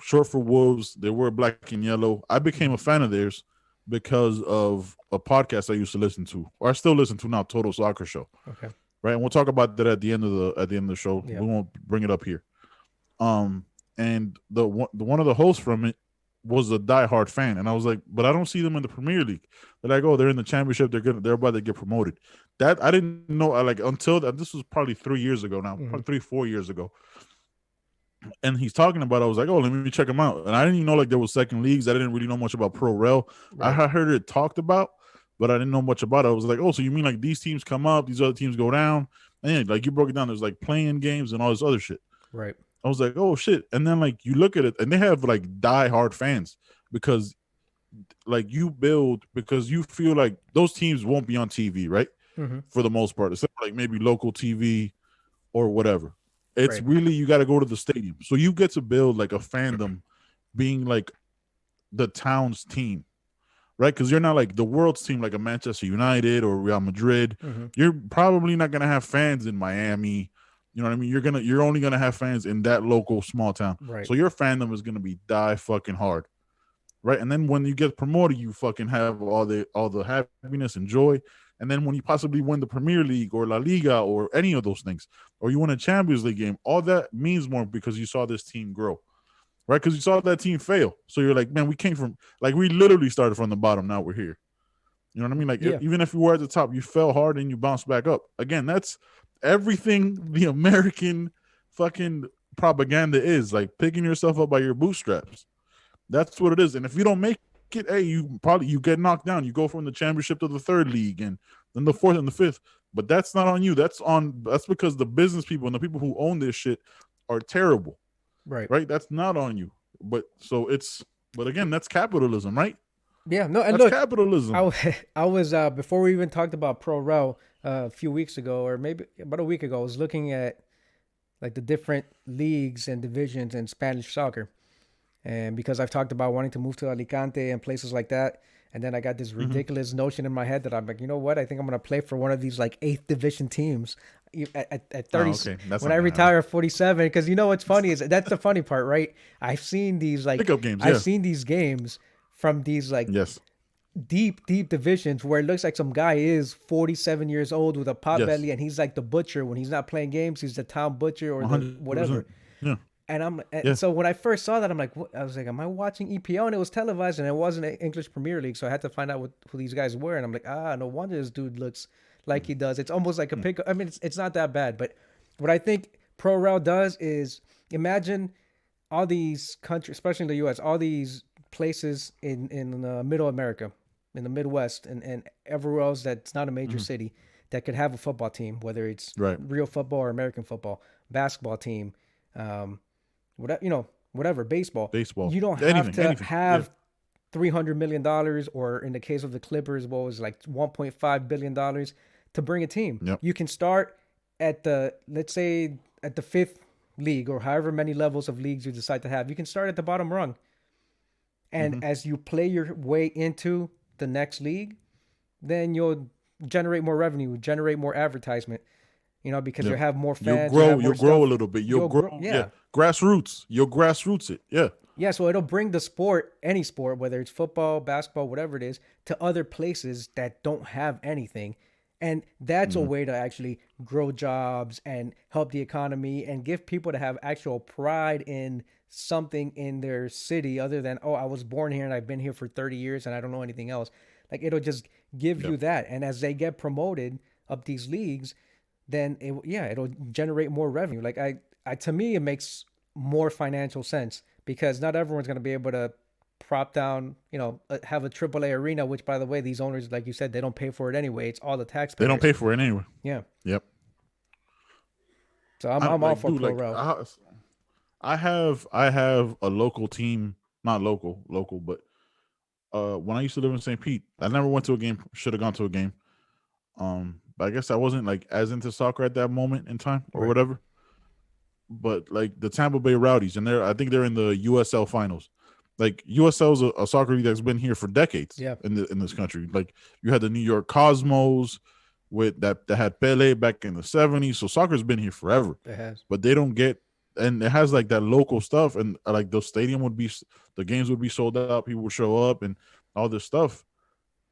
Short for Wolves. They were black and yellow. I became Hmm. a fan of theirs because of a podcast I used to listen to, or I still listen to now, Total Soccer Show, Okay. right? And we'll talk about that at the end of the show. Yeah. We won't bring it up here. Um, and one of the hosts from it was a diehard fan, and I was like, but I don't see them in the Premier League. They're like, oh, they're in the Championship. They're about to get promoted. That I didn't know. I like until that. This was probably 3 years ago now, Hmm. probably 3 4 years ago. And he's talking about it. I was like, oh, let me check him out. And I didn't even know like there was second leagues. I didn't really know much about Pro Rel. I Right. had heard it talked about, but I didn't know much about it. I was like, oh, so you mean like these teams come up, these other teams go down, and yeah, like you broke it down. There's like playing games and all this other shit. Right. I was like, oh shit. And then like you look at it, and they have like die-hard fans because like you build because you feel like those teams won't be on TV, right? Hmm. For the most part, except like maybe local TV or whatever. It's Right. really you got to go to the stadium, so you get to build like a fandom, being like the town's team, right? Because you're not like the world's team, like a Manchester United or Real Madrid. Hmm. You're probably not gonna have fans in Miami. You know what I mean? You're only gonna have fans in that local small town. Right. So your fandom is gonna be die fucking hard, right? And then when you get promoted, you fucking have all the happiness and joy. And then when you possibly win the Premier League or La Liga or any of those things, or you win a Champions League game, all that means more because you saw this team grow, right? Because you saw that team fail. So you're like, man, we came from like we literally started from the bottom. Now we're here. You know what I mean? Like Yeah. even if you were at the top, you fell hard and you bounced back up. Again, that's everything the American fucking propaganda is, like picking yourself up by your bootstraps. That's what it is. And if you don't make it, hey, you get knocked down. You go from the championship to the third league and then the fourth and the fifth. But that's not on you. That's because the business people and the people who own this shit are terrible. Right. Right? That's not on you. But again, that's capitalism, right? Yeah. No. And That's look, I capitalism. was, I was before we even talked about Pro Rel a few weeks ago, or maybe about a week ago, I was looking at like the different leagues and divisions in Spanish soccer. And because I've talked about wanting to move to Alicante and places like that, And then I got this Hmm. ridiculous notion in my head that I'm like, you know what? I think I'm gonna play for one of these like eighth division teams at Oh, 30 okay. That's when not I gonna happen. retire at 47. Because you know what's funny is that's the funny part, right? I've seen these like Pickup games, I've yeah. seen these games from these like Yes. deep divisions where it looks like some guy is 47 years old with a pot Yes. belly and he's like the butcher when he's not playing games. He's the town butcher or the whatever. 100%. Yeah. And Yeah. so when I first saw that, I'm like, what? I was like, am I watching EPL? And it was televised, and it wasn't an English Premier League, so I had to find out who these guys were. And I'm like, no wonder this dude looks like he does. It's almost like a pick. I mean, it's not that bad, but what I think Pro Rel does is imagine all these countries, especially in the U.S., all these places in Middle America, in the Midwest, and everywhere else that's not a major Hmm. city that could have a football team, whether it's Right. real football or American football, basketball team. Um, whatever whatever baseball. Baseball. You don't have Anything. to Anything. Yeah. have $300 million, or in the case of the Clippers, what was like $1.5 billion to bring a team. Yep. You can start at the let's say at the fifth league or however many levels of leagues you decide to have. You can start at the bottom rung, and Hmm. as you play your way into the next league, then you'll generate more revenue, generate more advertisement. Because you Yep. have more You'll fans, you grow. have more You'll grow a stuff. little bit. You'll You'll grow. grow, Yeah. yeah. Grassroots. You'll grassroots it. Yeah. Yeah, so it'll bring the sport, any sport, whether it's football, basketball, whatever it is, to other places that don't have anything. And that's a Hmm. way to actually grow jobs and help the economy and give people to have actual pride in something in their city other than, oh, I was born here and I've been here for 30 years and I don't know anything else. Like it'll just give Yep. you that. And as they get promoted up these leagues, then it'll generate more revenue. Like to me, it makes more financial sense because not everyone's going to be able to prop down, have a AAA arena, which by the way, these owners, like you said, they don't pay for it anyway. It's all the They don't taxpayers. pay for it anyway. Yeah. Yep. So I'm, I'm I'm all like, for dude, pro like rel. I have a local team, not local, but when I used to live in St. Pete, I never went to a game, should have gone to a game. But I guess I wasn't like as into soccer at that moment in time or Right. whatever. But like the Tampa Bay Rowdies, and I think they're in the USL finals. Like USL is a soccer league that's been here for decades Yeah. in this country. Like you had the New York Cosmos with that had Pele back in the '70s. So soccer's been here forever, It has. but they don't get, and it has like that local stuff, and like the stadium would be, the games would be sold out, people would show up, and all this stuff.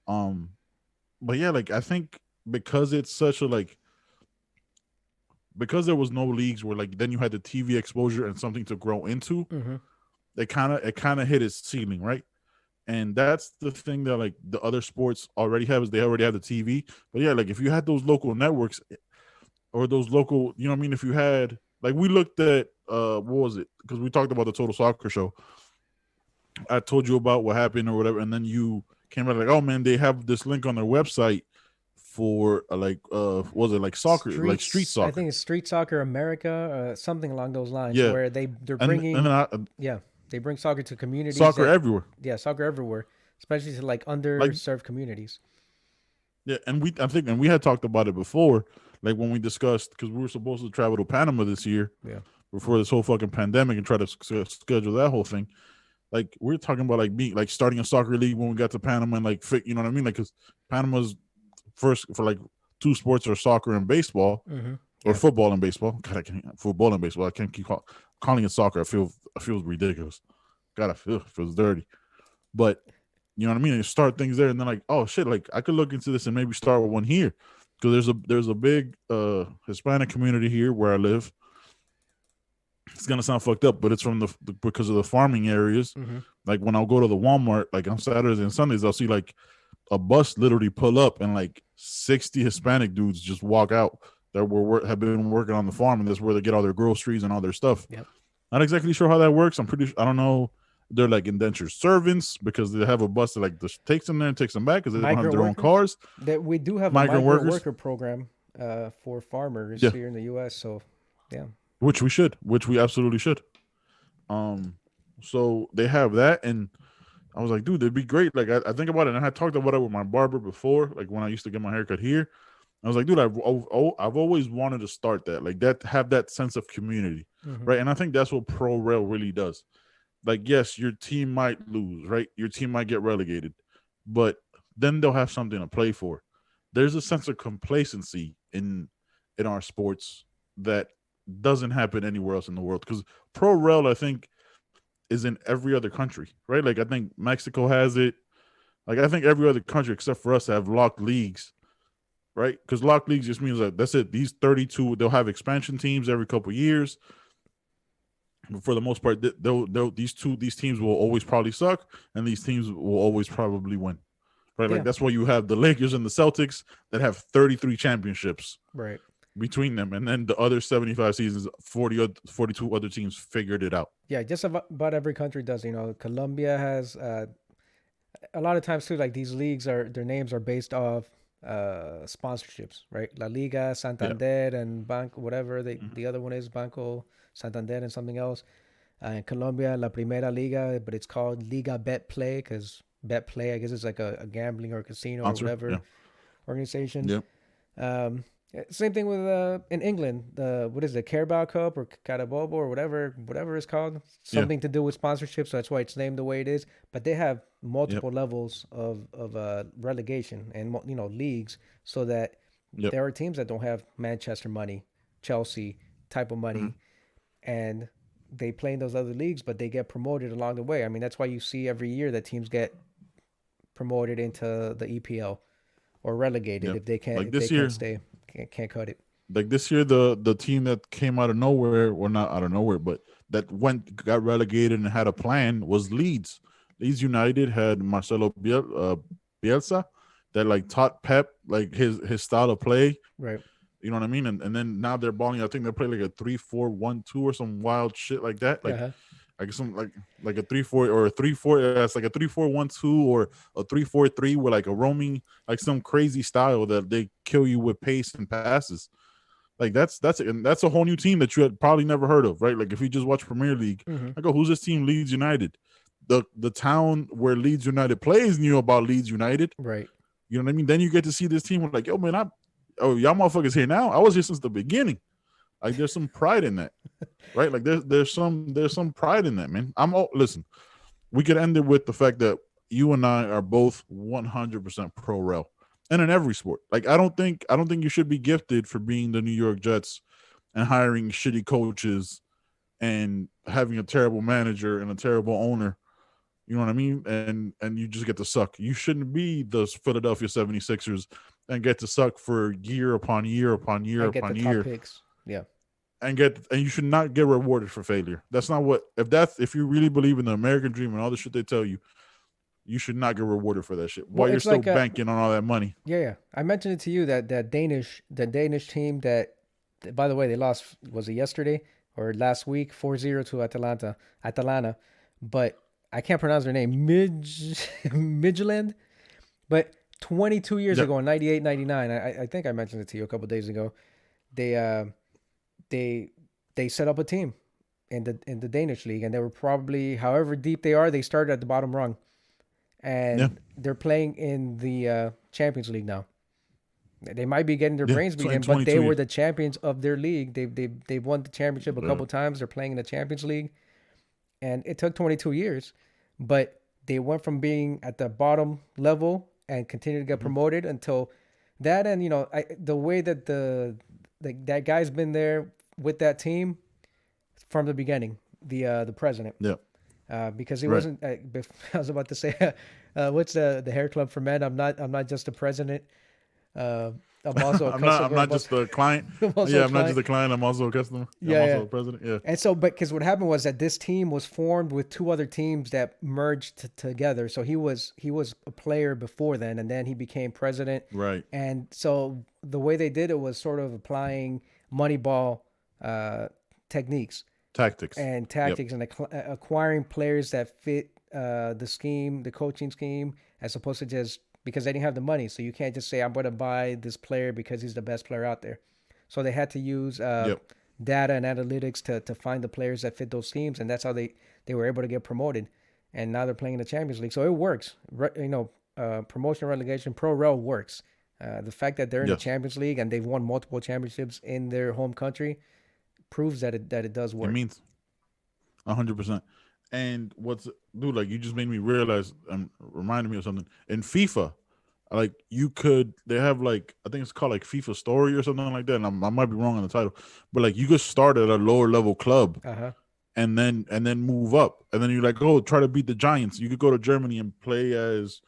Um, but yeah, like I think because it's such a like, because there was no leagues where like then you had the TV exposure and something to grow into, Mm-hmm. it kind of hit its ceiling, right? And that's the thing that like the other sports already have, is they already have the TV. But yeah, like if you had those local networks or those local, you know what I mean? If you had, like, we looked at what was it? Because we talked about the Total Soccer Show. I told you about what happened or whatever, and then you came out like, oh man, they have this link on their website for like what was it, like soccer, like street I soccer? think it's Street Soccer America, something along those lines, Yeah. where they're And bringing, then yeah, they bring soccer to communities soccer that, everywhere. yeah, soccer everywhere, especially to like Like, underserved communities. yeah, and we had talked about it before, like when we discussed, because we were supposed to travel to Panama this year Yeah. before this whole fucking pandemic and try to schedule that whole thing. Like we are talking about like being like starting a soccer league when we got to Panama, and like you know what I mean, like because Panama's first for like two sports are soccer and baseball, Mm-hmm. or Yeah. football and baseball. God, I can't, football and baseball. I can't keep calling it soccer. I feel ridiculous. God, feels dirty. But you know what I mean? You start things there, and then like, oh shit, like I could look into this and maybe start with one here, because there's a big Hispanic community here where I live. It's gonna sound fucked up, but it's from the because of the farming areas. Mm-hmm. Like when I'll go to the Walmart, like on Saturdays and Sundays, I'll see like a bus literally pull up and like 60 Hispanic dudes just walk out that have been working on the farm, and that's where they get all their groceries and all their stuff. Yep. Not exactly sure how that works. I don't know. They're like indentured servants because they have a bus that like just takes them there and takes them back because they don't have Migrant their own workers. cars. That we do have a Migrant migrant workers, worker program for farmers yeah, here in the U.S. So, yeah. which we absolutely should. Um, so they have that, and I was like, dude, it'd be great. Like I think about it, and I had talked about it with my barber before, like when I used to get my haircut here. I was like, dude, I've always wanted to start that, like that, have that sense of community, Mm-hmm. right? And I think that's what pro rail really does. Like, yes, your team might lose, right? Your team might get relegated, but then they'll have something to play for. There's a sense of complacency in our sports that doesn't happen anywhere else in the world. Because pro rel, I think, is in every other country, right? Like I think Mexico has it. Like I think every other country except for us have locked leagues, right? Because locked leagues just means that that's it. These 32, they'll have expansion teams every couple of years. But for the most part, these teams will always probably suck, and these teams will always probably win, right? Like Yeah, that's why you have the Lakers and the Celtics that have 33 championships right. between them, and then the other 75 seasons, 42 other teams figured it out. Yeah, just about every country does. Colombia has a lot of times too. Like these leagues are their names are based off sponsorships, right? La Liga, Yeah. Santander, and Banco, whatever Mm-hmm. the other one is, Banco Santander, and something else. In Colombia, La Primera Liga, but it's called Liga Bet Play because Bet Play, I guess, it's like a gambling or casino or Sponsor. whatever Yeah. organization. Yeah. Same thing with in England. The what is it, Carabao Cup or Carabobo or whatever it's called. Yeah. Something to do with sponsorship, so that's why it's named the way it is. But they have Yep. multiple levels of relegation and leagues, so that Yep. there are teams that don't have Manchester money, Chelsea type of Mm-hmm. money, and they play in those other leagues, but they get promoted along the way. I mean, that's why you see every year that teams get promoted into the EPL or relegated Yep. if they can't Like if they this can't year, stay, can't cut it. the team that came out of nowhere, or not out of nowhere, but that got relegated and had a plan was Leeds. Leeds United had Marcelo Bielsa that like taught Pep like his style of play. Right. You know what I mean? And then now they're balling. I think they play like a 3-4-1-2 or some wild shit like that. Yeah. Huh? Like some like a 3-4 or a 3-4. It's like a 3-4-1-2 or a 3-4-3 with like a roaming, like some crazy style that they kill you with pace and passes. Like that's a whole new team that you had probably never heard of, right? Like if you just watch Premier League, Mm-hmm. I go, who's this team? Leeds United. The town where Leeds United plays knew about Leeds United. Right. You know what I mean? Then you get to see this team like, yo, man, y'all motherfuckers here now. I was here since the beginning. Like there's some pride in that, right? Like there's some pride in that, man. Listen. We could end it with the fact that you and I are both 100% pro rel, and in every sport. Like I don't think you should be gifted for being the New York Jets and hiring shitty coaches and having a terrible manager and a terrible owner. You know what I mean? And you just get to suck. You shouldn't be the Philadelphia 76ers and get to suck for year upon year upon year And get the upon top year picks. Yeah. and you should not get rewarded for failure. That's not what if you really believe in the American dream and all the shit they tell you, you should not get rewarded for that shit Well, while you're it's still like banking on all that money. yeah, yeah. I mentioned it to you that Danish team by the way, they lost, was it yesterday or last week, 4-0 to Atalanta, but I can't pronounce their name, Midtjylland. But 22 years Yep. ago in 98, 99, I think I mentioned it to you a couple days ago. They they they set up a team in the Danish league, and they were probably, however deep they are, they started at the bottom rung, Yeah. and they're playing in the Champions League now. They might be getting their Yeah. brains beat In in, but they 22 were years. the champions of their league. They've won the championship a Yeah. couple times. They're playing in the Champions League, and it took 22 years, but they went from being at the bottom level and continued to get Mm-hmm. promoted until that. And the way that that guy's been there with that team from the beginning, the president, Yeah. because he Right. wasn't. I was about to say, what's the hair club for men? I'm not just the president. Uh, I'm also a I'm not. I'm customer. not just a client. I'm also Yeah. a I'm not just client. a client. I'm also a customer. I'm Yeah, also yeah. a president. Yeah. And so, but because what happened was that this team was formed with two other teams that merged together. So he was a player before then, and then he became president. Right. And so the way they did it was sort of applying Moneyball uh, techniques Tactics. and Yep. tactics and acquiring players that fit the scheme, the coaching scheme, as opposed to just because they didn't have the money. So you can't just say, I'm going to buy this player because he's the best player out there. So they had to use Yep. data and analytics to find the players that fit those schemes. And that's how they were able to get promoted. And now they're playing in the Champions League. So it works. Promotion, relegation, pro rel works. The fact that they're in the Yes. Champions League and they've won multiple championships in their home country proves that it does It work. means 100%. And what's dude like? You just made me realize. Reminded me of something in FIFA. Like you could, they have like I think it's called like FIFA Story or something like that. And I might be wrong on the title, but like you could start at a lower level club Uh huh. and then move up, and then you're like, oh, try to beat the Giants. You could go to Germany and play as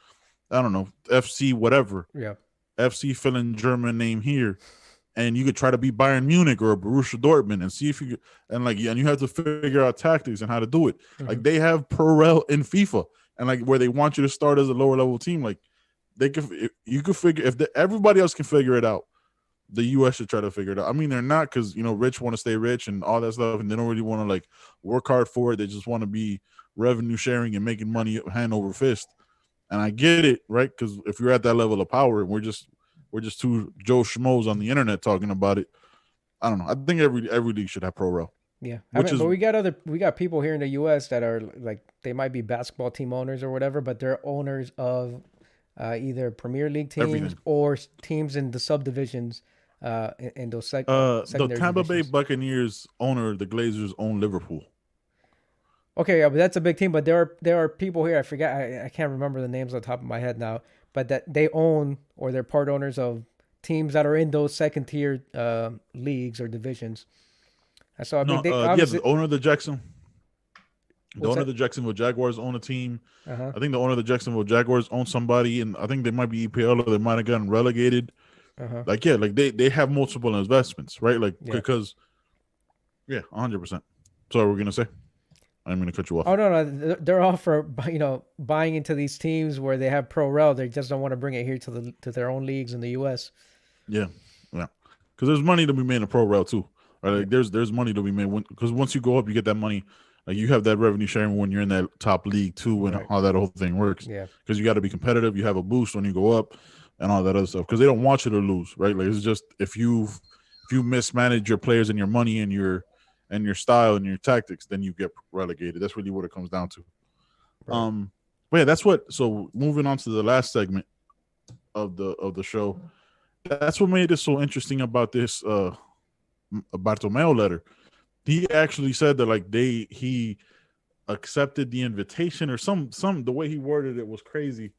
I don't know FC whatever Yeah. FC fill in German name here, and you could try to beat Bayern Munich or Borussia Dortmund and see if you and you have to figure out tactics and how to do it. Like Hmm. they have Pro in FIFA, and like where they want you to start as a lower level team. Like they could, you could figure if everybody else can figure it out. The U.S. should try to figure it out. I mean, they're not because rich want to stay rich and all that stuff, and they don't really want to like work hard for it. They just want to be revenue sharing and making money hand over fist. And I get it, right? Because if you're at that level of power, and we're just two Joe Schmoes on the internet talking about it. I don't know. I think every league should have pro rel, Yeah, I which mean, is but we got people here in the U.S. that are like they might be basketball team owners or whatever, but they're owners of either Premier League teams everything. or teams in the subdivisions in those The secondary Tampa Bay divisions. Buccaneers owner, the Glazers own Liverpool. Okay, yeah, but that's a big team. But there are people here. I forget. I can't remember the names on top of my head now. But that they own or they're part owners of teams that are in those second tier leagues or divisions. And so I No, mean, they yeah, obviously the owner of the what's owner of that? the Jacksonville Jaguars own a team. Uh huh. I think the owner of the Jacksonville Jaguars owns somebody, and I think they might be EPL or they might have gotten relegated. Uh huh. Like, yeah, like they have multiple investments, right? Like, Yeah. because yeah, 100%. So we're gonna say, I'm gonna cut you Oh off. no, no, they're all for buying into these teams where they have pro rel. They just don't want to bring it here to their own leagues in the U.S. Yeah, yeah, because there's money to be made in pro route too. Right? Yeah. Like, there's money to be made because once you go up, you get that money. Like you have that revenue sharing when you're in that top league too, and Right. how that whole thing works. Yeah. Because you got to be competitive. You have a boost when you go up, and all that other stuff. Because they don't want you to lose, right? Like it's just if you mismanage your players and your money and your style and your tactics, then you get relegated. That's really what it comes down to. Right. Um, but yeah, that's what. So moving on to the last segment of the show, that's what made it so interesting about this Bartomeu letter. He actually said that like he accepted the invitation or some the way he worded it was crazy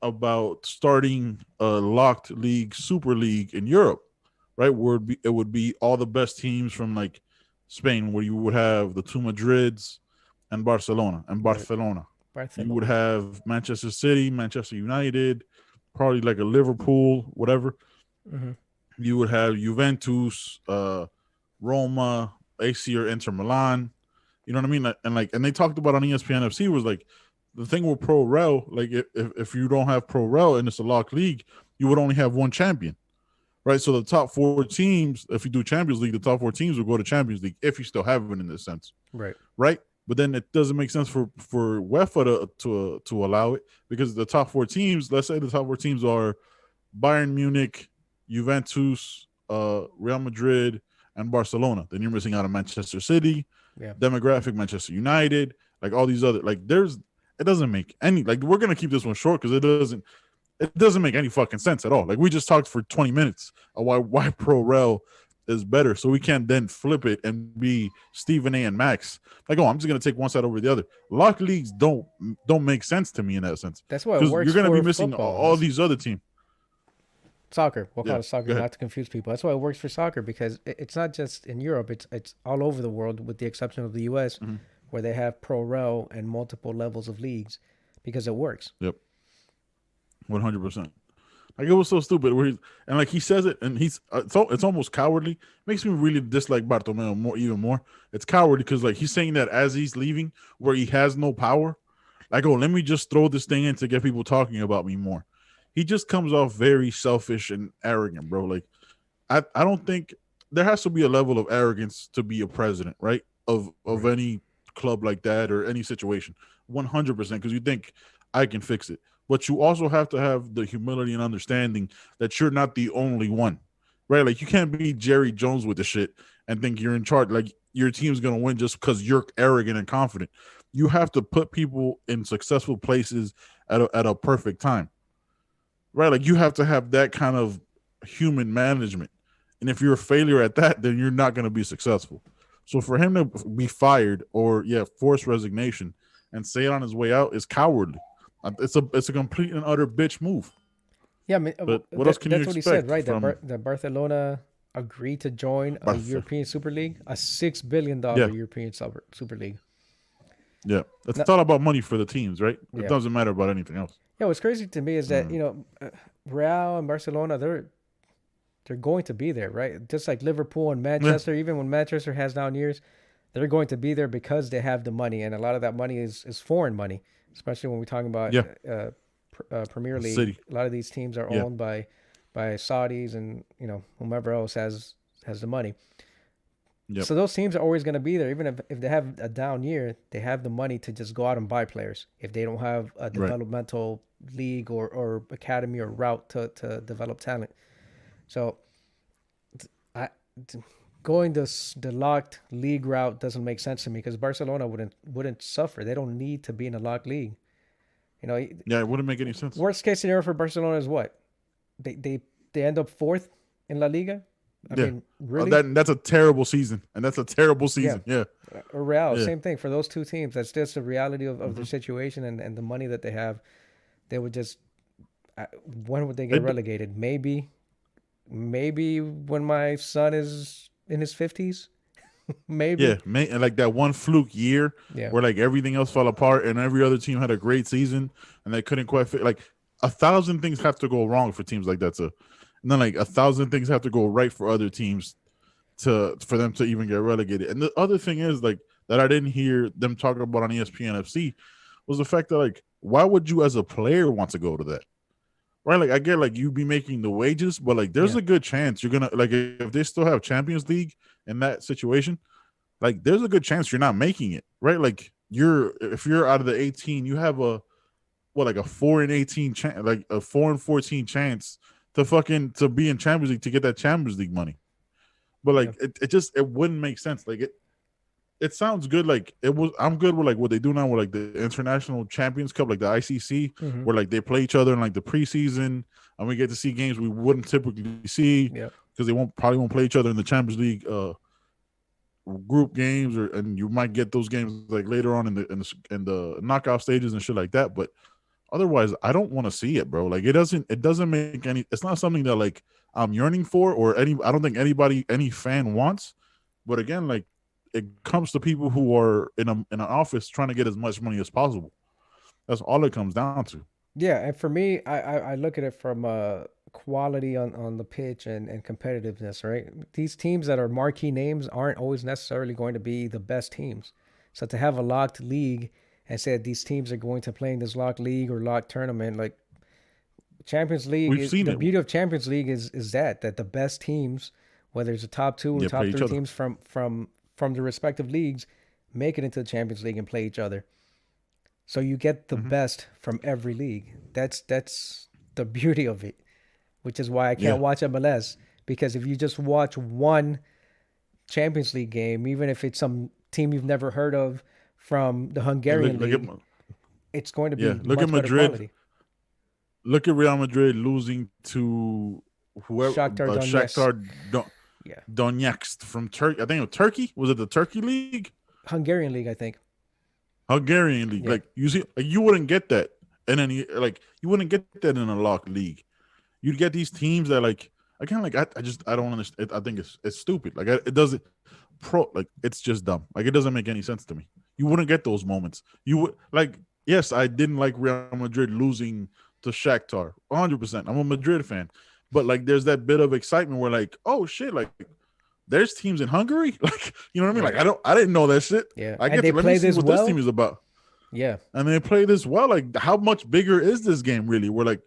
about starting a locked league super league in Europe, right? Where it would be all the best teams from like Spain, where you would have the two Madrids and Barcelona and Right. Barcelona. You would Barcelona. have Manchester City, Manchester United, probably like a Liverpool, whatever. Mm-hmm. You would have Juventus, Roma, AC or Inter Milan. You know what I mean? And they talked about on ESPN FC was like the thing with Pro Rel, like if you don't have Pro Rel and it's a locked league, you would only have one champion, right? So the top four teams, if you do Champions League, the top four teams will go to Champions League if you still have it in this sense, Right. right? But then it doesn't make sense for UEFA to allow it because the top four teams, let's say the top four teams are Bayern Munich, Juventus, Real Madrid, and Barcelona. Then you're missing out on Manchester City, Yeah. demographic Manchester United, like all these other like it doesn't make any like we're gonna keep this one short because it doesn't make any fucking sense at all. Like we just talked for 20 minutes of why Pro Rel is better, so we can't then flip it and be Stephen A and Max. Like, oh, I'm just gonna take one side over the other. Lock leagues don't make sense to me in that sense That's why it because you're works gonna be for missing football. all these other teams. Soccer. We'll call Yeah, it soccer, go ahead. not to confuse people. That's why it works for soccer because it's not just in Europe. It's all over the world, with the exception of the U.S., Mhm. where they have pro rel and multiple levels of leagues, because it works. Yep, 100%. Like it was so stupid. And like he says it, and it's almost cowardly. Makes me really dislike Bartomeu even more. It's cowardly because like he's saying that as he's leaving, where he has no power. Like, oh, let me just throw this thing in to get people talking about me more. He just comes off very selfish and arrogant, bro. Like I don't think there has to be a level of arrogance to be a president, right? Of Right. any club like that or any situation. 100% because you think I can fix it. But you also have to have the humility and understanding that you're not the only one. Right? Like you can't be Jerry Jones with the shit and think you're in charge. Like your team's gonna win just because you're arrogant and confident. You have to put people in successful places at a perfect time. Right? Like you have to have that kind of human management. And if you're a failure at that, then you're not going to be successful. So for him to be fired or force resignation and say it on his way out is cowardly. It's a complete and utter bitch move. Yeah, I mean, But what else can you that's what he said, expect right? from That Barcelona agreed to join a Barca? European Super League, a $6 billion Yeah, European Super League. yeah. It's No, all about money for the teams, right? It yeah, doesn't matter about anything else. yeah. What's crazy to me is that Mm. Real and Barcelona, they're going to be there, right? Just like Liverpool and Yeah, Manchester, even when Manchester has down years, they're going to be there because they have the money, and a lot of that money is foreign money, especially when we're talking about yeah. Premier League. City. A lot of these teams are Yeah, owned by Saudis and whomever else has the money. yep. So those teams are always going to be there, even if they have a down year, they have the money to just go out and buy players. If they don't have a Right. developmental league or academy or route to develop talent, so I going the locked league route doesn't make sense to me because Barcelona wouldn't suffer. They don't need to be in a locked league. You know, Yeah, it wouldn't make any sense. worst case scenario for Barcelona is what they they they end up fourth in La Liga. I Yeah. mean, really? That's a terrible season, and that's a terrible Yeah. season. Yeah, Or Real, yeah. same thing for those two teams. That's just the reality of their Hmm. situation and the money that they have. They would just when would they get It relegated? Maybe when my son is in his 50s. Maybe. and like that one fluke year Yeah. where like everything else fell apart and every other team had a great season and they couldn't quite fit. Like 1,000 things have to go wrong for teams like that to, and then like 1,000 things have to go right for other teams for them to even get relegated. And the other thing is like that I didn't hear them talk about on ESPN FC was the fact that like why would you as a player want to go to that? Right, like I get like you be making the wages, but like there's Yeah. a good chance you're gonna like if they still have Champions League in that situation, like there's a good chance you're not making it, right? Like if you're out of the 18, you have like a 4-18 chance, like a 4-14 chance to be in Champions League to get that Champions League money. But Yeah. like it wouldn't make sense. Like it sounds good. Like it was. I'm good with like what they do now with like the International Champions Cup, like the ICC, Hmm. where like they play each other in like the preseason, and we get to see games we wouldn't typically see Yeah. because they probably won't play each other in the Champions League group games, and you might get those games like later on in the knockout stages and shit like that. But otherwise, I don't want to see it, bro. Like it doesn't make any. It's not something that like I'm yearning for or any. I don't think any fan wants. But again, like it comes to people who are in an office trying to get as much money as possible. That's all it comes down to. Yeah. And for me, I look at it from quality on the pitch and competitiveness, right? These teams that are marquee names aren't always necessarily going to be the best teams. So to have a locked league and say that these teams are going to play in this locked league or locked tournament, like Champions League We've is seen the it. beauty of Champions League is that the best teams, whether it's the top two or Yeah, play top each three other. teams from the respective leagues, make it into the Champions League and play each other. So you get the Hmm. best from every league. That's the beauty of it, which is why I Yeah. can't watch MLS because if you just watch one Champions League game, even if it's some team you've never heard of from the And Hungarian look at league, it's going to yeah, be look at much better Madrid. quality. Look at Real Madrid losing to whoever Shakhtar Donetsk, Shakhtar yeah, Donetsk from Turkey. I think it was Turkey. Was it the Turkey League? Hungarian league, I think. Hungarian League. Yeah, Like you see, like, you wouldn't get that in any like you wouldn't get that in a locked league. You'd get these teams that like again like I don't understand. I think it's stupid. Like it doesn't like it's just dumb. Like it doesn't make any sense to me. You wouldn't get those moments. You would like yes, I didn't like Real Madrid losing to Shakhtar 100%. I'm a Madrid fan, but like there's that bit of excitement where like oh shit like there's teams in Hungary like you know what I mean yeah, like I didn't know that shit. yeah, I and get they to let me play see this what this team well. is about. Yeah, And they play this well. Like, how much bigger is this game really? We're like,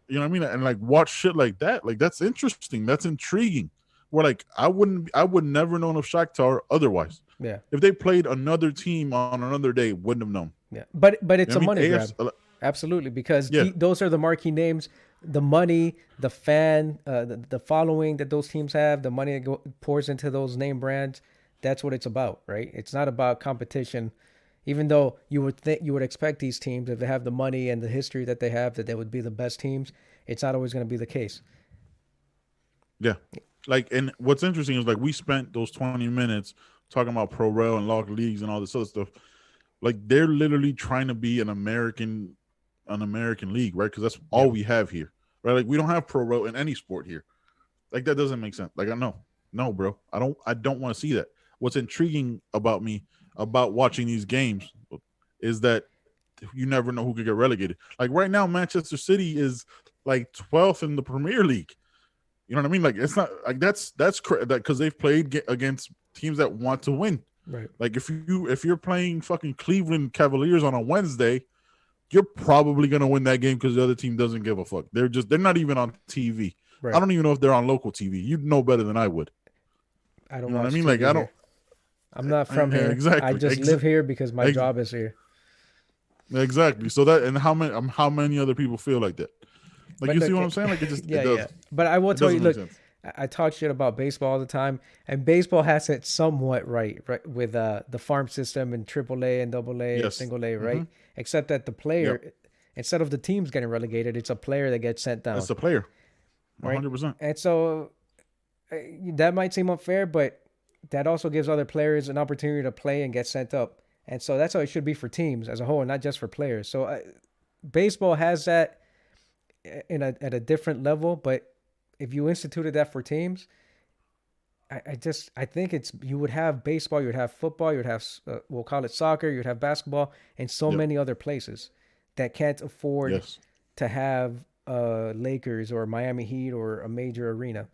you know what I mean? And like, watch shit like that. Like, that's interesting. That's intriguing. Where like, I would never known of Shakhtar otherwise. yeah, If they played another team on another day, wouldn't have known. yeah. But You it's know a what I mean? money AFC, grab, absolutely, because yeah, those are the marquee names. The money, the fan, the following that those teams have, the money that pours into those name brands. That's what it's about, right? It's not about competition. Even though you would expect these teams, if they have the money and the history that they have, that they would be the best teams. It's not always going to be the case. yeah. Like, and what's interesting is like we spent those 20 minutes talking about pro rel and log leagues and all this other stuff. Like they're literally trying to be an American league, right? Because that's all we have here, right? Like we don't have pro rel in any sport here. Like that doesn't make sense. Like I know, no, bro, I don't want to see that. What's intriguing about me about watching these games is that you never know who could get relegated. Like right now, Manchester City is like 12th in the Premier League. You know what I mean? Like it's not like that's that because they've played against teams that want to win. Right. Like if you're playing fucking Cleveland Cavaliers on a Wednesday, you're probably gonna win that game because the other team doesn't give a fuck. They're not even on TV. Right. I don't even know if they're on local TV. You'd know better than I would. I don't You know what I watch mean? TV Like I don't. here. I'm not from here. Exactly. I just live here because my job is here. Exactly. So that and how many other people feel like that? Like But you see look, what I'm saying? Like it just yeah, it does. yeah. But I will It tell you, doesn't make look, sense. I talk shit about baseball all the time, and baseball has it somewhat right with the farm system and AAA and AA and Yes. single A, right? Mm-hmm. Except that the Yep. player, instead of the teams getting relegated, it's a player that gets sent That's down, the player. right? 100%. And so that might seem unfair, but that also gives other players an opportunity to play and get sent up. And so that's how it should be for teams as a whole, not just for players. So baseball has that at a different level, but if you instituted that for teams, I think it's you would have baseball, you would have football, you would have we'll call it soccer, you would have basketball, and so Yep. many other places that can't afford Yes. to have Lakers or Miami Heat or a major arena.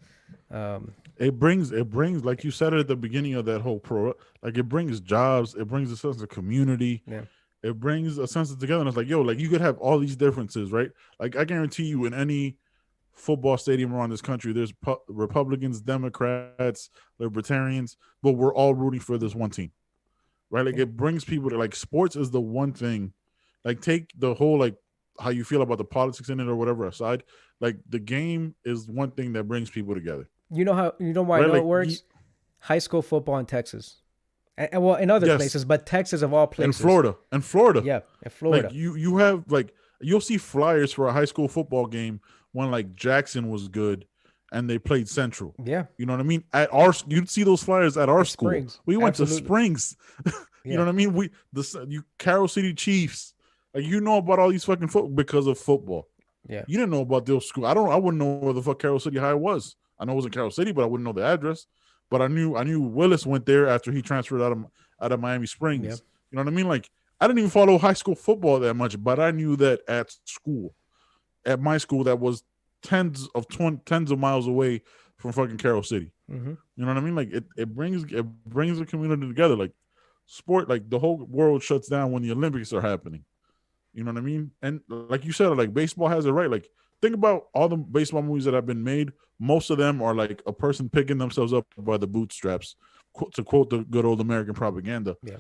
Um, It brings like you said it at the beginning of that whole pro, like it brings jobs, it brings a sense of community, yeah, it brings a sense of togetherness. Like yo, like you could have all these differences, right? Like I guarantee you, in any football stadium around this country, there's Republicans, Democrats, Libertarians, but we're all rooting for this one team, right? Like yeah. it brings people to like sports is the one thing. Like take the whole like how you feel about the politics in it or whatever aside. Like the game is one thing that brings people together, You know why I right? know it Like works? High school football in Texas, and well, in other yes, places, but Texas of all in places. Florida, Yeah, in like Florida. you have like you'll see flyers for a high school football game when like Jackson was good and they played Central. Yeah, You know what I mean? At our you'd see those flyers at our at school. Springs. We went to Absolutely. Springs. You know Yeah, what I mean? You Carroll City Chiefs. Like you know about all these fucking football because of football. yeah, You didn't know about those school. I wouldn't know where the fuck Carroll City High was. I know it was in Carroll City, but I wouldn't know the address. But I knew Willis went there after he transferred out of Miami yeah. Springs. You know what I mean? Like I didn't even follow high school football that much, but I knew that at school, at my school, that was tens of miles away from fucking Carroll City. Mm-hmm. You know what I mean? Like it brings the community together. Like sport, like the whole world shuts down when the Olympics are happening. You know what I mean? And like you said, like baseball has it right. Like think about all the baseball movies that have been made. Most of them are like a person picking themselves up by the bootstraps, to quote the good old American propaganda. Yeah.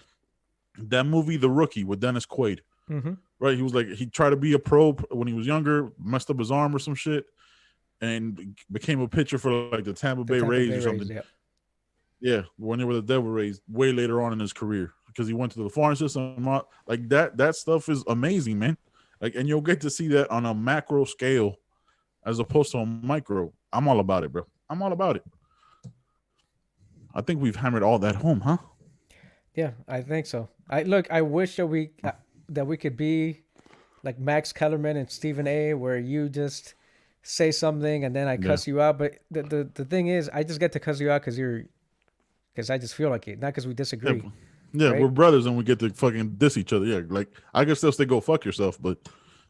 That movie, The Rookie, with Dennis Quaid, Mm-hmm. right? He was like he tried to be a pro when he was younger, messed up his arm or some shit, and became a pitcher for like the Tampa The Bay Tampa Rays Bay or Rays. something. Yeah. Yeah, when they were the Devil Rays, way later on in his career, because he went to the farm system. Like that stuff is amazing, man. Like, and you'll get to see that on a macro scale as opposed to a micro. I'm all about it, bro. I'm all about it. I think we've hammered all that home, huh? Yeah, I think so. I wish that we could be like Max Kellerman and Stephen A, where you just say something and then I Yeah. cuss you out. But the thing is, I just get to cuss you out because I just feel like it, not because we Yeah, disagree, yeah, we're right? brothers and we get to fucking diss each other. Yeah, like I can still say go fuck yourself, but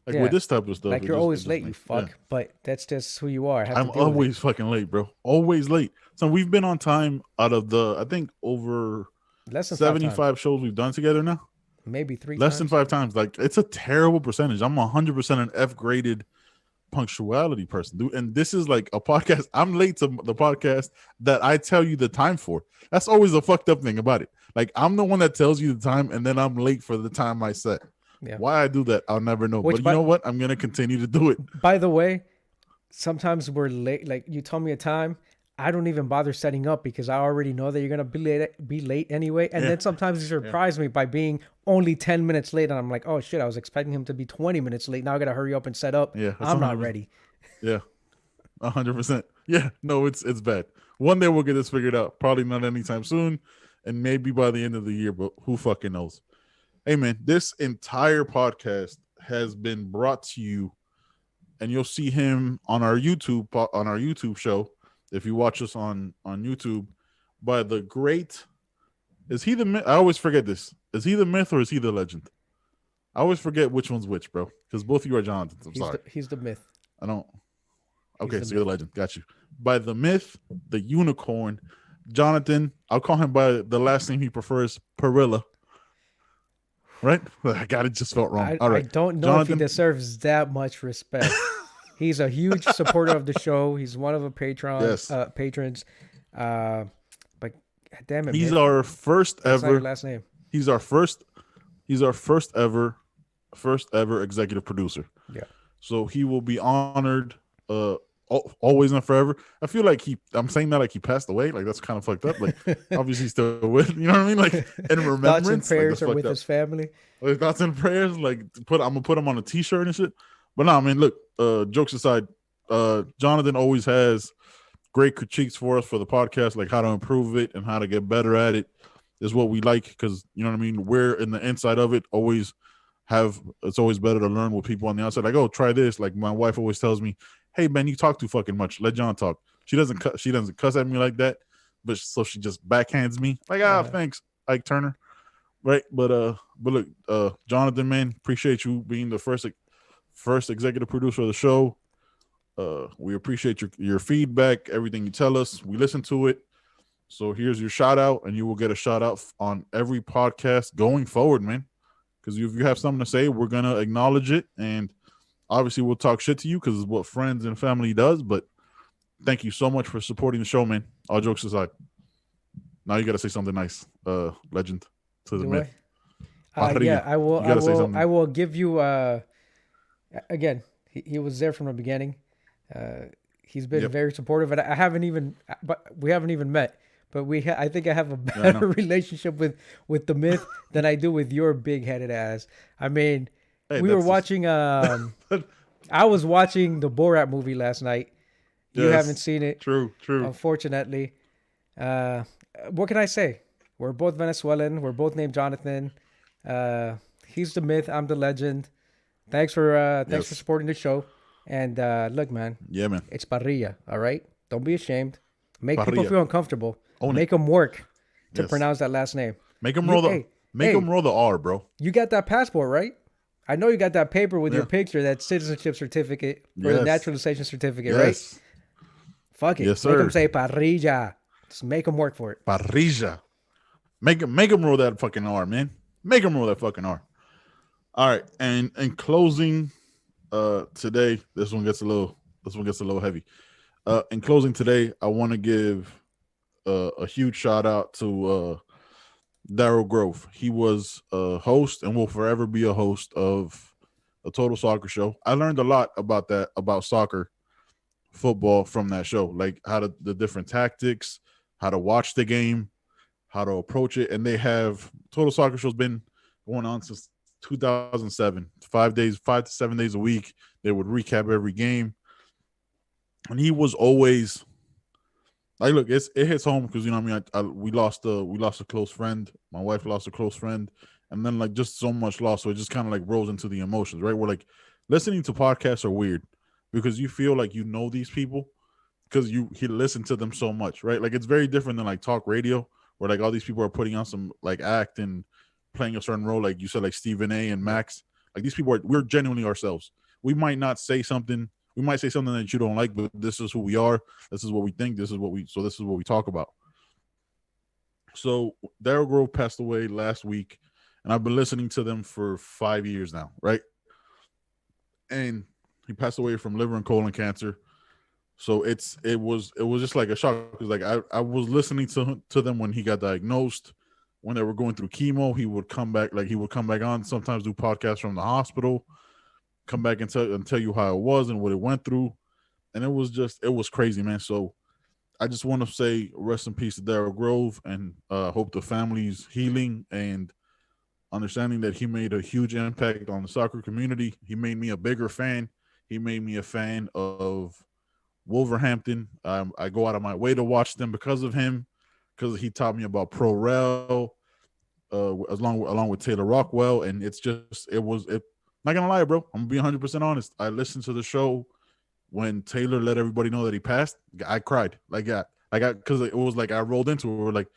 like with Yeah, this type of stuff, like it you're just it always just late, you makes yeah. fuck. But that's just who you are. I have to I'm deal with it. always fucking late, bro. Always late. So we've been on time out of the I think over Less than five times, 75 shows we've done together now. maybe three Less than times. 5 times. Like it's a terrible percentage. I'm 100% an F graded punctuality person, dude. And this is like a podcast. I'm late to the podcast that I tell you the time for. That's always the fucked up thing about it. Like I'm the one that tells you the time, and then I'm late for the time I set. Yeah. Why I do that, I'll never know. Which, But you know what? I'm gonna continue to do it. by the way, sometimes we're late. Like you tell me a time, I don't even bother setting up because I already know that you're gonna be late anyway. And Yeah. then sometimes you surprise me by being only 10 minutes late, and I'm like, oh shit, I was expecting him to be 20 minutes late. Now I gotta hurry up and set up. Yeah, that's I'm not 100%. ready. Yeah, 100%. Yeah, no, it's bad. One day we'll get this figured out. Probably not anytime soon. and maybe by the end of the year, but who fucking knows? Hey man, this entire podcast has been brought to you, and you'll see him on our YouTube show if you watch us on YouTube, by the great. Is he the myth? I always forget this. Is he the myth or is he the legend? I always forget which one's which, bro. Because both of you are Jonathans. I'm sorry. He's the myth. I don't. He's Okay, the so you're myth. the legend. Got you. By the myth, the unicorn, Jonathan. I'll call him by the last name he prefers, Perilla. Right? I got it. Just felt wrong. All I right, don't know if he Jonathan. deserves that much respect. He's a huge supporter of the show. He's one of the Yes, patrons. Uh, but damn it, he's myth. our first That's not your ever. last name. He's our first. He's our first ever executive producer. Yeah. So he will be honored. Always and forever. I feel like I'm saying that like he passed away. Like that's kind of fucked up. Like obviously he's still with. You know what I mean? Like in Thoughts and remembrance. Like prayers that's are fucked with up. his family. Like thoughts and prayers. Like I'm gonna put him on a T-shirt and shit. But no, I mean, look. Jokes aside, Jonathan always has great critiques for us for the podcast, like how to improve it and how to get better at it. Is what we like because you know what I mean. We're in the inside of it. It's always better to learn with people on the outside. Like, oh, try this. Like my wife always tells me, "Hey, man, you talk too fucking much. Let John talk." She doesn't cuss at me like that, but so she just backhands me like, thanks, Ike Turner, right? But look, Jonathan, man, appreciate you being the first executive producer of the show. We appreciate your feedback, everything you tell us. We listen to it. So here's your shout out, and you will get a shout out on every podcast going forward, man. Because if you have something to say, we're gonna acknowledge it, and obviously we'll talk shit to you because it's what friends and family does. But thank you so much for supporting the show, man. All jokes aside, now you got to say something nice, legend to the Do myth. I? Yeah, Parrilla. I will. You I got to say will. I something. will give you. Again, he was there from the beginning. He's been Yep. very supportive, and I haven't even. But we haven't even met. But I think I have a Yeah, I better know. relationship with the myth than I do with your big headed ass. I mean, Hey, we were that's just watching. I was watching the Borat movie last night. You haven't yes. seen it, True. True. unfortunately. Uh, what can I say? We're both Venezuelan. We're both named Jonathan. Uh, he's the myth. I'm the legend. Thanks for Yes. supporting the show. And look, man, Yeah, man. it's parrilla. All right, don't be ashamed. Make people Parrilla. feel uncomfortable. Own it. Make them work to Yes. pronounce that last name. Make him You, roll the hey, make him hey, roll the R, bro. you got that passport, right? I know you got that paper with your Yeah. picture, that citizenship certificate or the Yes. naturalization certificate, right? Yes. Fuck Yes, it. Make them sir. say parrilla. Just make them work for it. Parrilla. Make him roll that fucking R, man. Make him roll that fucking R. All right. And in closing, today, this one gets a little heavy. In closing today, I want to give a huge shout out to Daryl Grove. He was a host and will forever be a host of a Total Soccer show. I learned a lot about soccer, football from that show, like the different tactics, how to watch the game, how to approach it. And they have Total Soccer show's been going on since 2007, 5 days, 5 to 7 days a week. They would recap every game. And he was always like, look, it hits home because you know what I mean. We lost a close friend. My wife lost a close friend, and then like just so much loss, so it just kind of like rolls into the emotions, right? We're like listening to podcasts are weird because you feel like you know these people because he listened to them so much, right? Like it's very different than like talk radio where like all these people are putting on some like act and playing a certain role, like you said, like Stephen A. and Yeah. Max. Like these people we're genuinely ourselves. We might not say something. We might say something that you don't like, but this is who we are. This is what we think. This is what we talk about. So Daryl Grove passed away last week, and I've been listening to them for 5 years now, right? And he passed away from liver and colon cancer. So it was just like a shock because like I was listening to them when he got diagnosed, when they were going through chemo. He would come back on sometimes do podcasts from the hospital, come back and tell you how it was and what it went through, and it was crazy, man. So I just want to say rest in peace to Daryl Grove, and hope the family's healing and understanding that he made a huge impact on the soccer community. He made me a bigger fan. He made me a fan of Wolverhampton. I go out of my way to watch them because of him. because he taught me about pro rel, along with Taylor Rockwell, and it's just it was it. Not gonna lie, bro. I'm gonna be 100% honest. I listened to the show when Taylor let everybody know that he passed. I cried, because it was like I rolled into it. Like,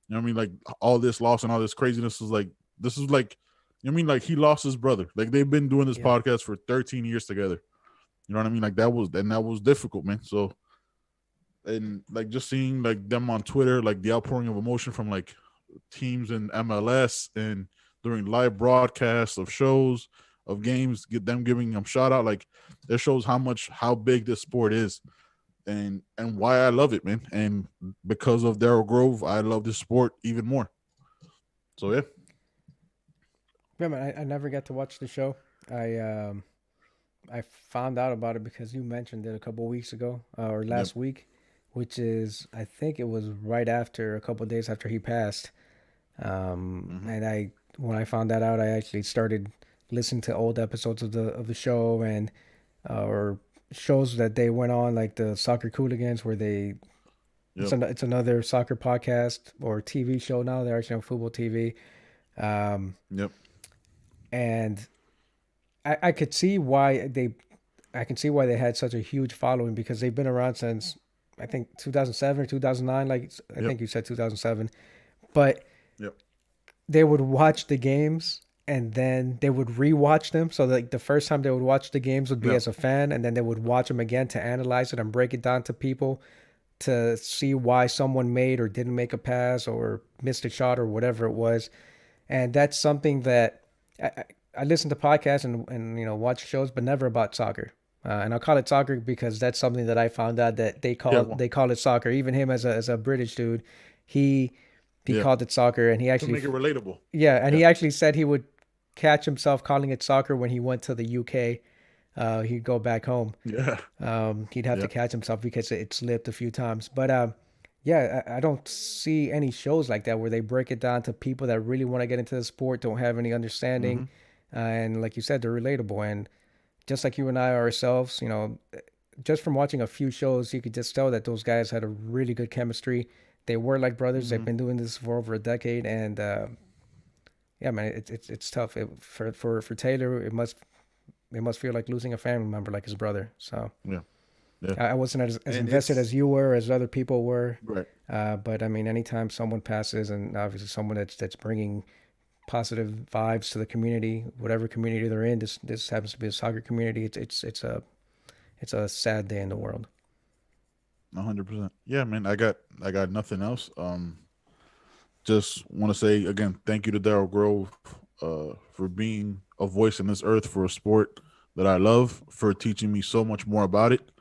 you know what I mean? Like all this loss and all this craziness was like, this is like, you know what I mean? Like he lost his brother. Like they've been doing this Yeah. podcast for 13 years together. You know what I mean? Like that was difficult, man. So, and like just seeing like them on Twitter, like the outpouring of emotion from like teams in MLS and during live broadcasts of shows of games, get them giving them shout out, like it shows how big this sport is and why I love it, man. And because of Daryl Grove, I love this sport even more. So yeah, Yeah, man, I never got to watch the show. I um I found out about it because you mentioned it a couple weeks ago or yep, last week, which is I think it was right after a couple days after he passed. mm-hmm. And I when I found that out, I actually started listening to old episodes of the show and or shows that they went on like the Soccer Cooligans where they Yep, it's another soccer podcast or TV show now. They're actually on football TV. Um, yep, and I could see why I can see why they had such a huge following because they've been around since I think 2007 or 2009. Like I yep, think you said 2007, but yep, they would watch the games and then they would rewatch them. So like the first time they would watch the games would be yep. as a fan, and then they would watch them again to analyze it and break it down to people to see why someone made or didn't make a pass or missed a shot or whatever it was. And that's something that I listen to podcasts and watch shows, but never about soccer. And I'll call it soccer because that's something that I found out that Yeah, they call it soccer. Even him as a British dude, he he yeah. called it soccer, and he To actually make it relatable. yeah, and Yeah, he actually said he would catch himself calling it soccer when he went to the UK. He'd go back home. yeah, He'd have to yeah. catch himself because it slipped a few times. But yeah, I don't see any shows like that where they break it down to people that really want to get into the sport, don't have any understanding, Mm-hmm. and like you said, they're relatable. And just like you and I ourselves, just from watching a few shows, you could just tell that those guys had a really good chemistry. They were like brothers. They've Mm-hmm. been doing this for over a decade, and yeah, man, it's tough. For Taylor, it must feel like losing a family member like his brother. So Yeah, yeah. I wasn't as And invested it's as you were, as other people were. right. But I mean, anytime someone passes, and obviously someone that's bringing positive vibes to the community, whatever community they're in, this happens to be a soccer community. It's a sad day in the world. 100%. Yeah, man. I got nothing else. Just want to say again, thank you to Daryl Grove, for being a voice in this earth for a sport that I love, for teaching me so much more about it.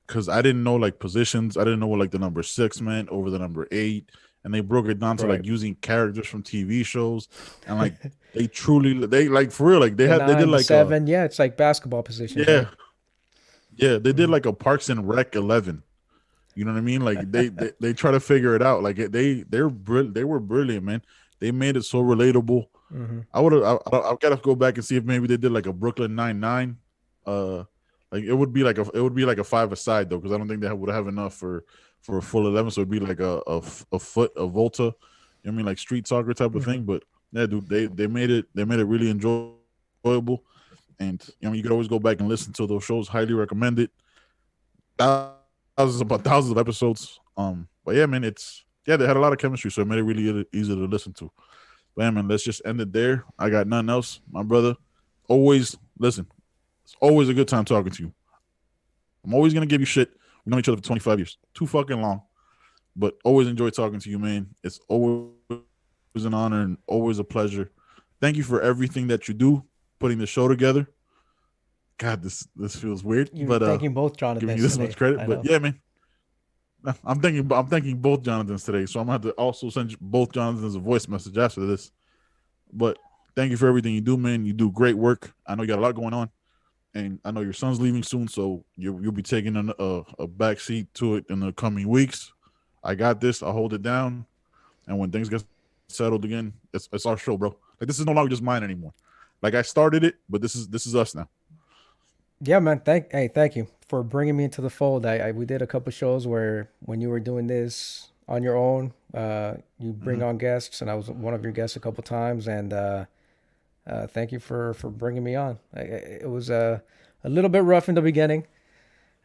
Because I didn't know like positions, I didn't know what like the number six meant over the number eight, and they broke it down to Right. like using characters from TV shows, and like they like for real, like The they did nine, the like a seven, yeah, it's like basketball positions, yeah right? yeah they did Hmm. like a Parks and Rec 11. You know what I mean? Like they try to figure it out. Like they were brilliant, man. They made it so relatable. Hmm. I've got to go back and see if maybe they did like a Brooklyn 99. Uh, like it would be like a five aside though, because I don't think they would have enough for a full 11. So it'd be like a foot a Volta. You know what I mean, like street soccer type of Hmm. thing. But yeah, dude, they made it really enjoyable. And you could always go back and listen to those shows. Highly recommend it. Thousands of episodes. But yeah, man, they had a lot of chemistry, so it made it really easy to listen to. But yeah, man, let's just end it there. I got nothing else, my brother. Always listen. It's always a good time talking to you. I'm always gonna give you shit. We know each other for 25 years, too fucking long. But always enjoy talking to you, man. It's always an honor and always a pleasure. Thank you for everything that you do, putting the show together. God, this feels weird, You're but thanking both giving you Jonathans this much today. credit. I But know. yeah, man, I'm thanking both Jonathans today, so I'm gonna have to also send both Jonathans a voice message after this. But thank you for everything you do, man. You do great work. I know you got a lot going on, and I know your son's leaving soon, so you'll be taking a back seat to it in the coming weeks. I got this. I'll hold it down, and when things get settled again, it's our show, bro. Like this is no longer just mine anymore. Like I started it, but this is us now. Yeah, man. Thank you for bringing me into the fold. I we did a couple shows where when you were doing this, on your own. You bring Hmm. on guests, and I was one of your guests a couple times. And thank you for bringing me on. It was a little bit rough in the beginning.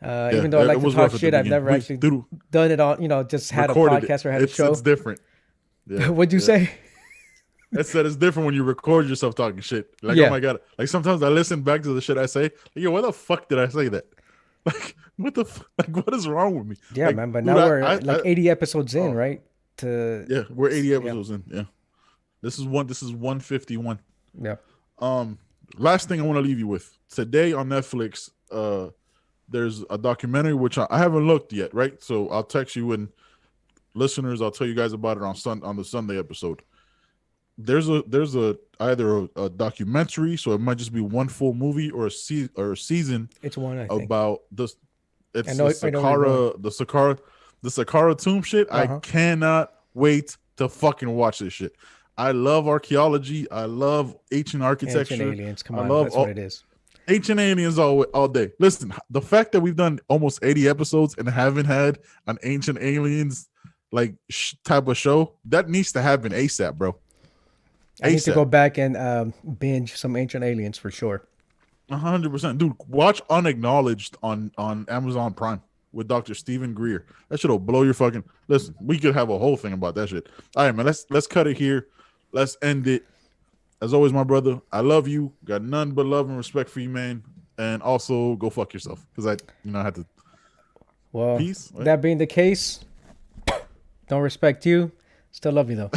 Yeah, Even though I it like to was talk rough at the shit, I've beginning. never We actually dude done it on. Just had a recorded it. podcast or had a It's show. different. Yeah, What'd you yeah. say? I said it's different when you record yourself talking shit. Like, oh Yeah, my god. Like sometimes I listen back to the shit I say. Like, yo, why the fuck did I say that? Like, what the like? What is wrong with me? yeah, Like, man. But dude, now we're like 80 episodes in, oh right? To yeah, we're 80 yeah, episodes in. Yeah, this is one. This is 151. yeah. Um, last thing I want to leave you with today on Netflix. There's a documentary which I haven't looked yet. Right, so I'll text you and listeners. I'll tell you guys about it on the Sunday episode. There's a either a documentary, so it might just be one full movie or a season It's one, I think. about this. I It's know, I know where you're going. The Saqqara tomb shit. Uh I huh. cannot wait to fucking watch this shit. I love archaeology. I love ancient Ancient architecture. aliens. Come I on, love that's what it all is. ancient aliens all day. Listen, the fact that we've done almost 80 episodes and haven't had an ancient aliens like type of show that needs to happen ASAP, bro. I need to ASAP. go back and binge some Ancient Aliens for sure. 100%, dude. Watch Unacknowledged on Amazon Prime with Dr. Stephen Greer. That shit'll blow your fucking. Listen, we could have a whole thing about that shit. All right, man. Let's cut it here. Let's end it. As always, my brother, I love you. Got none but love and respect for you, man. And also, go fuck yourself because I had to. Well, Peace. Right? that being the case, don't respect you. Still love you though.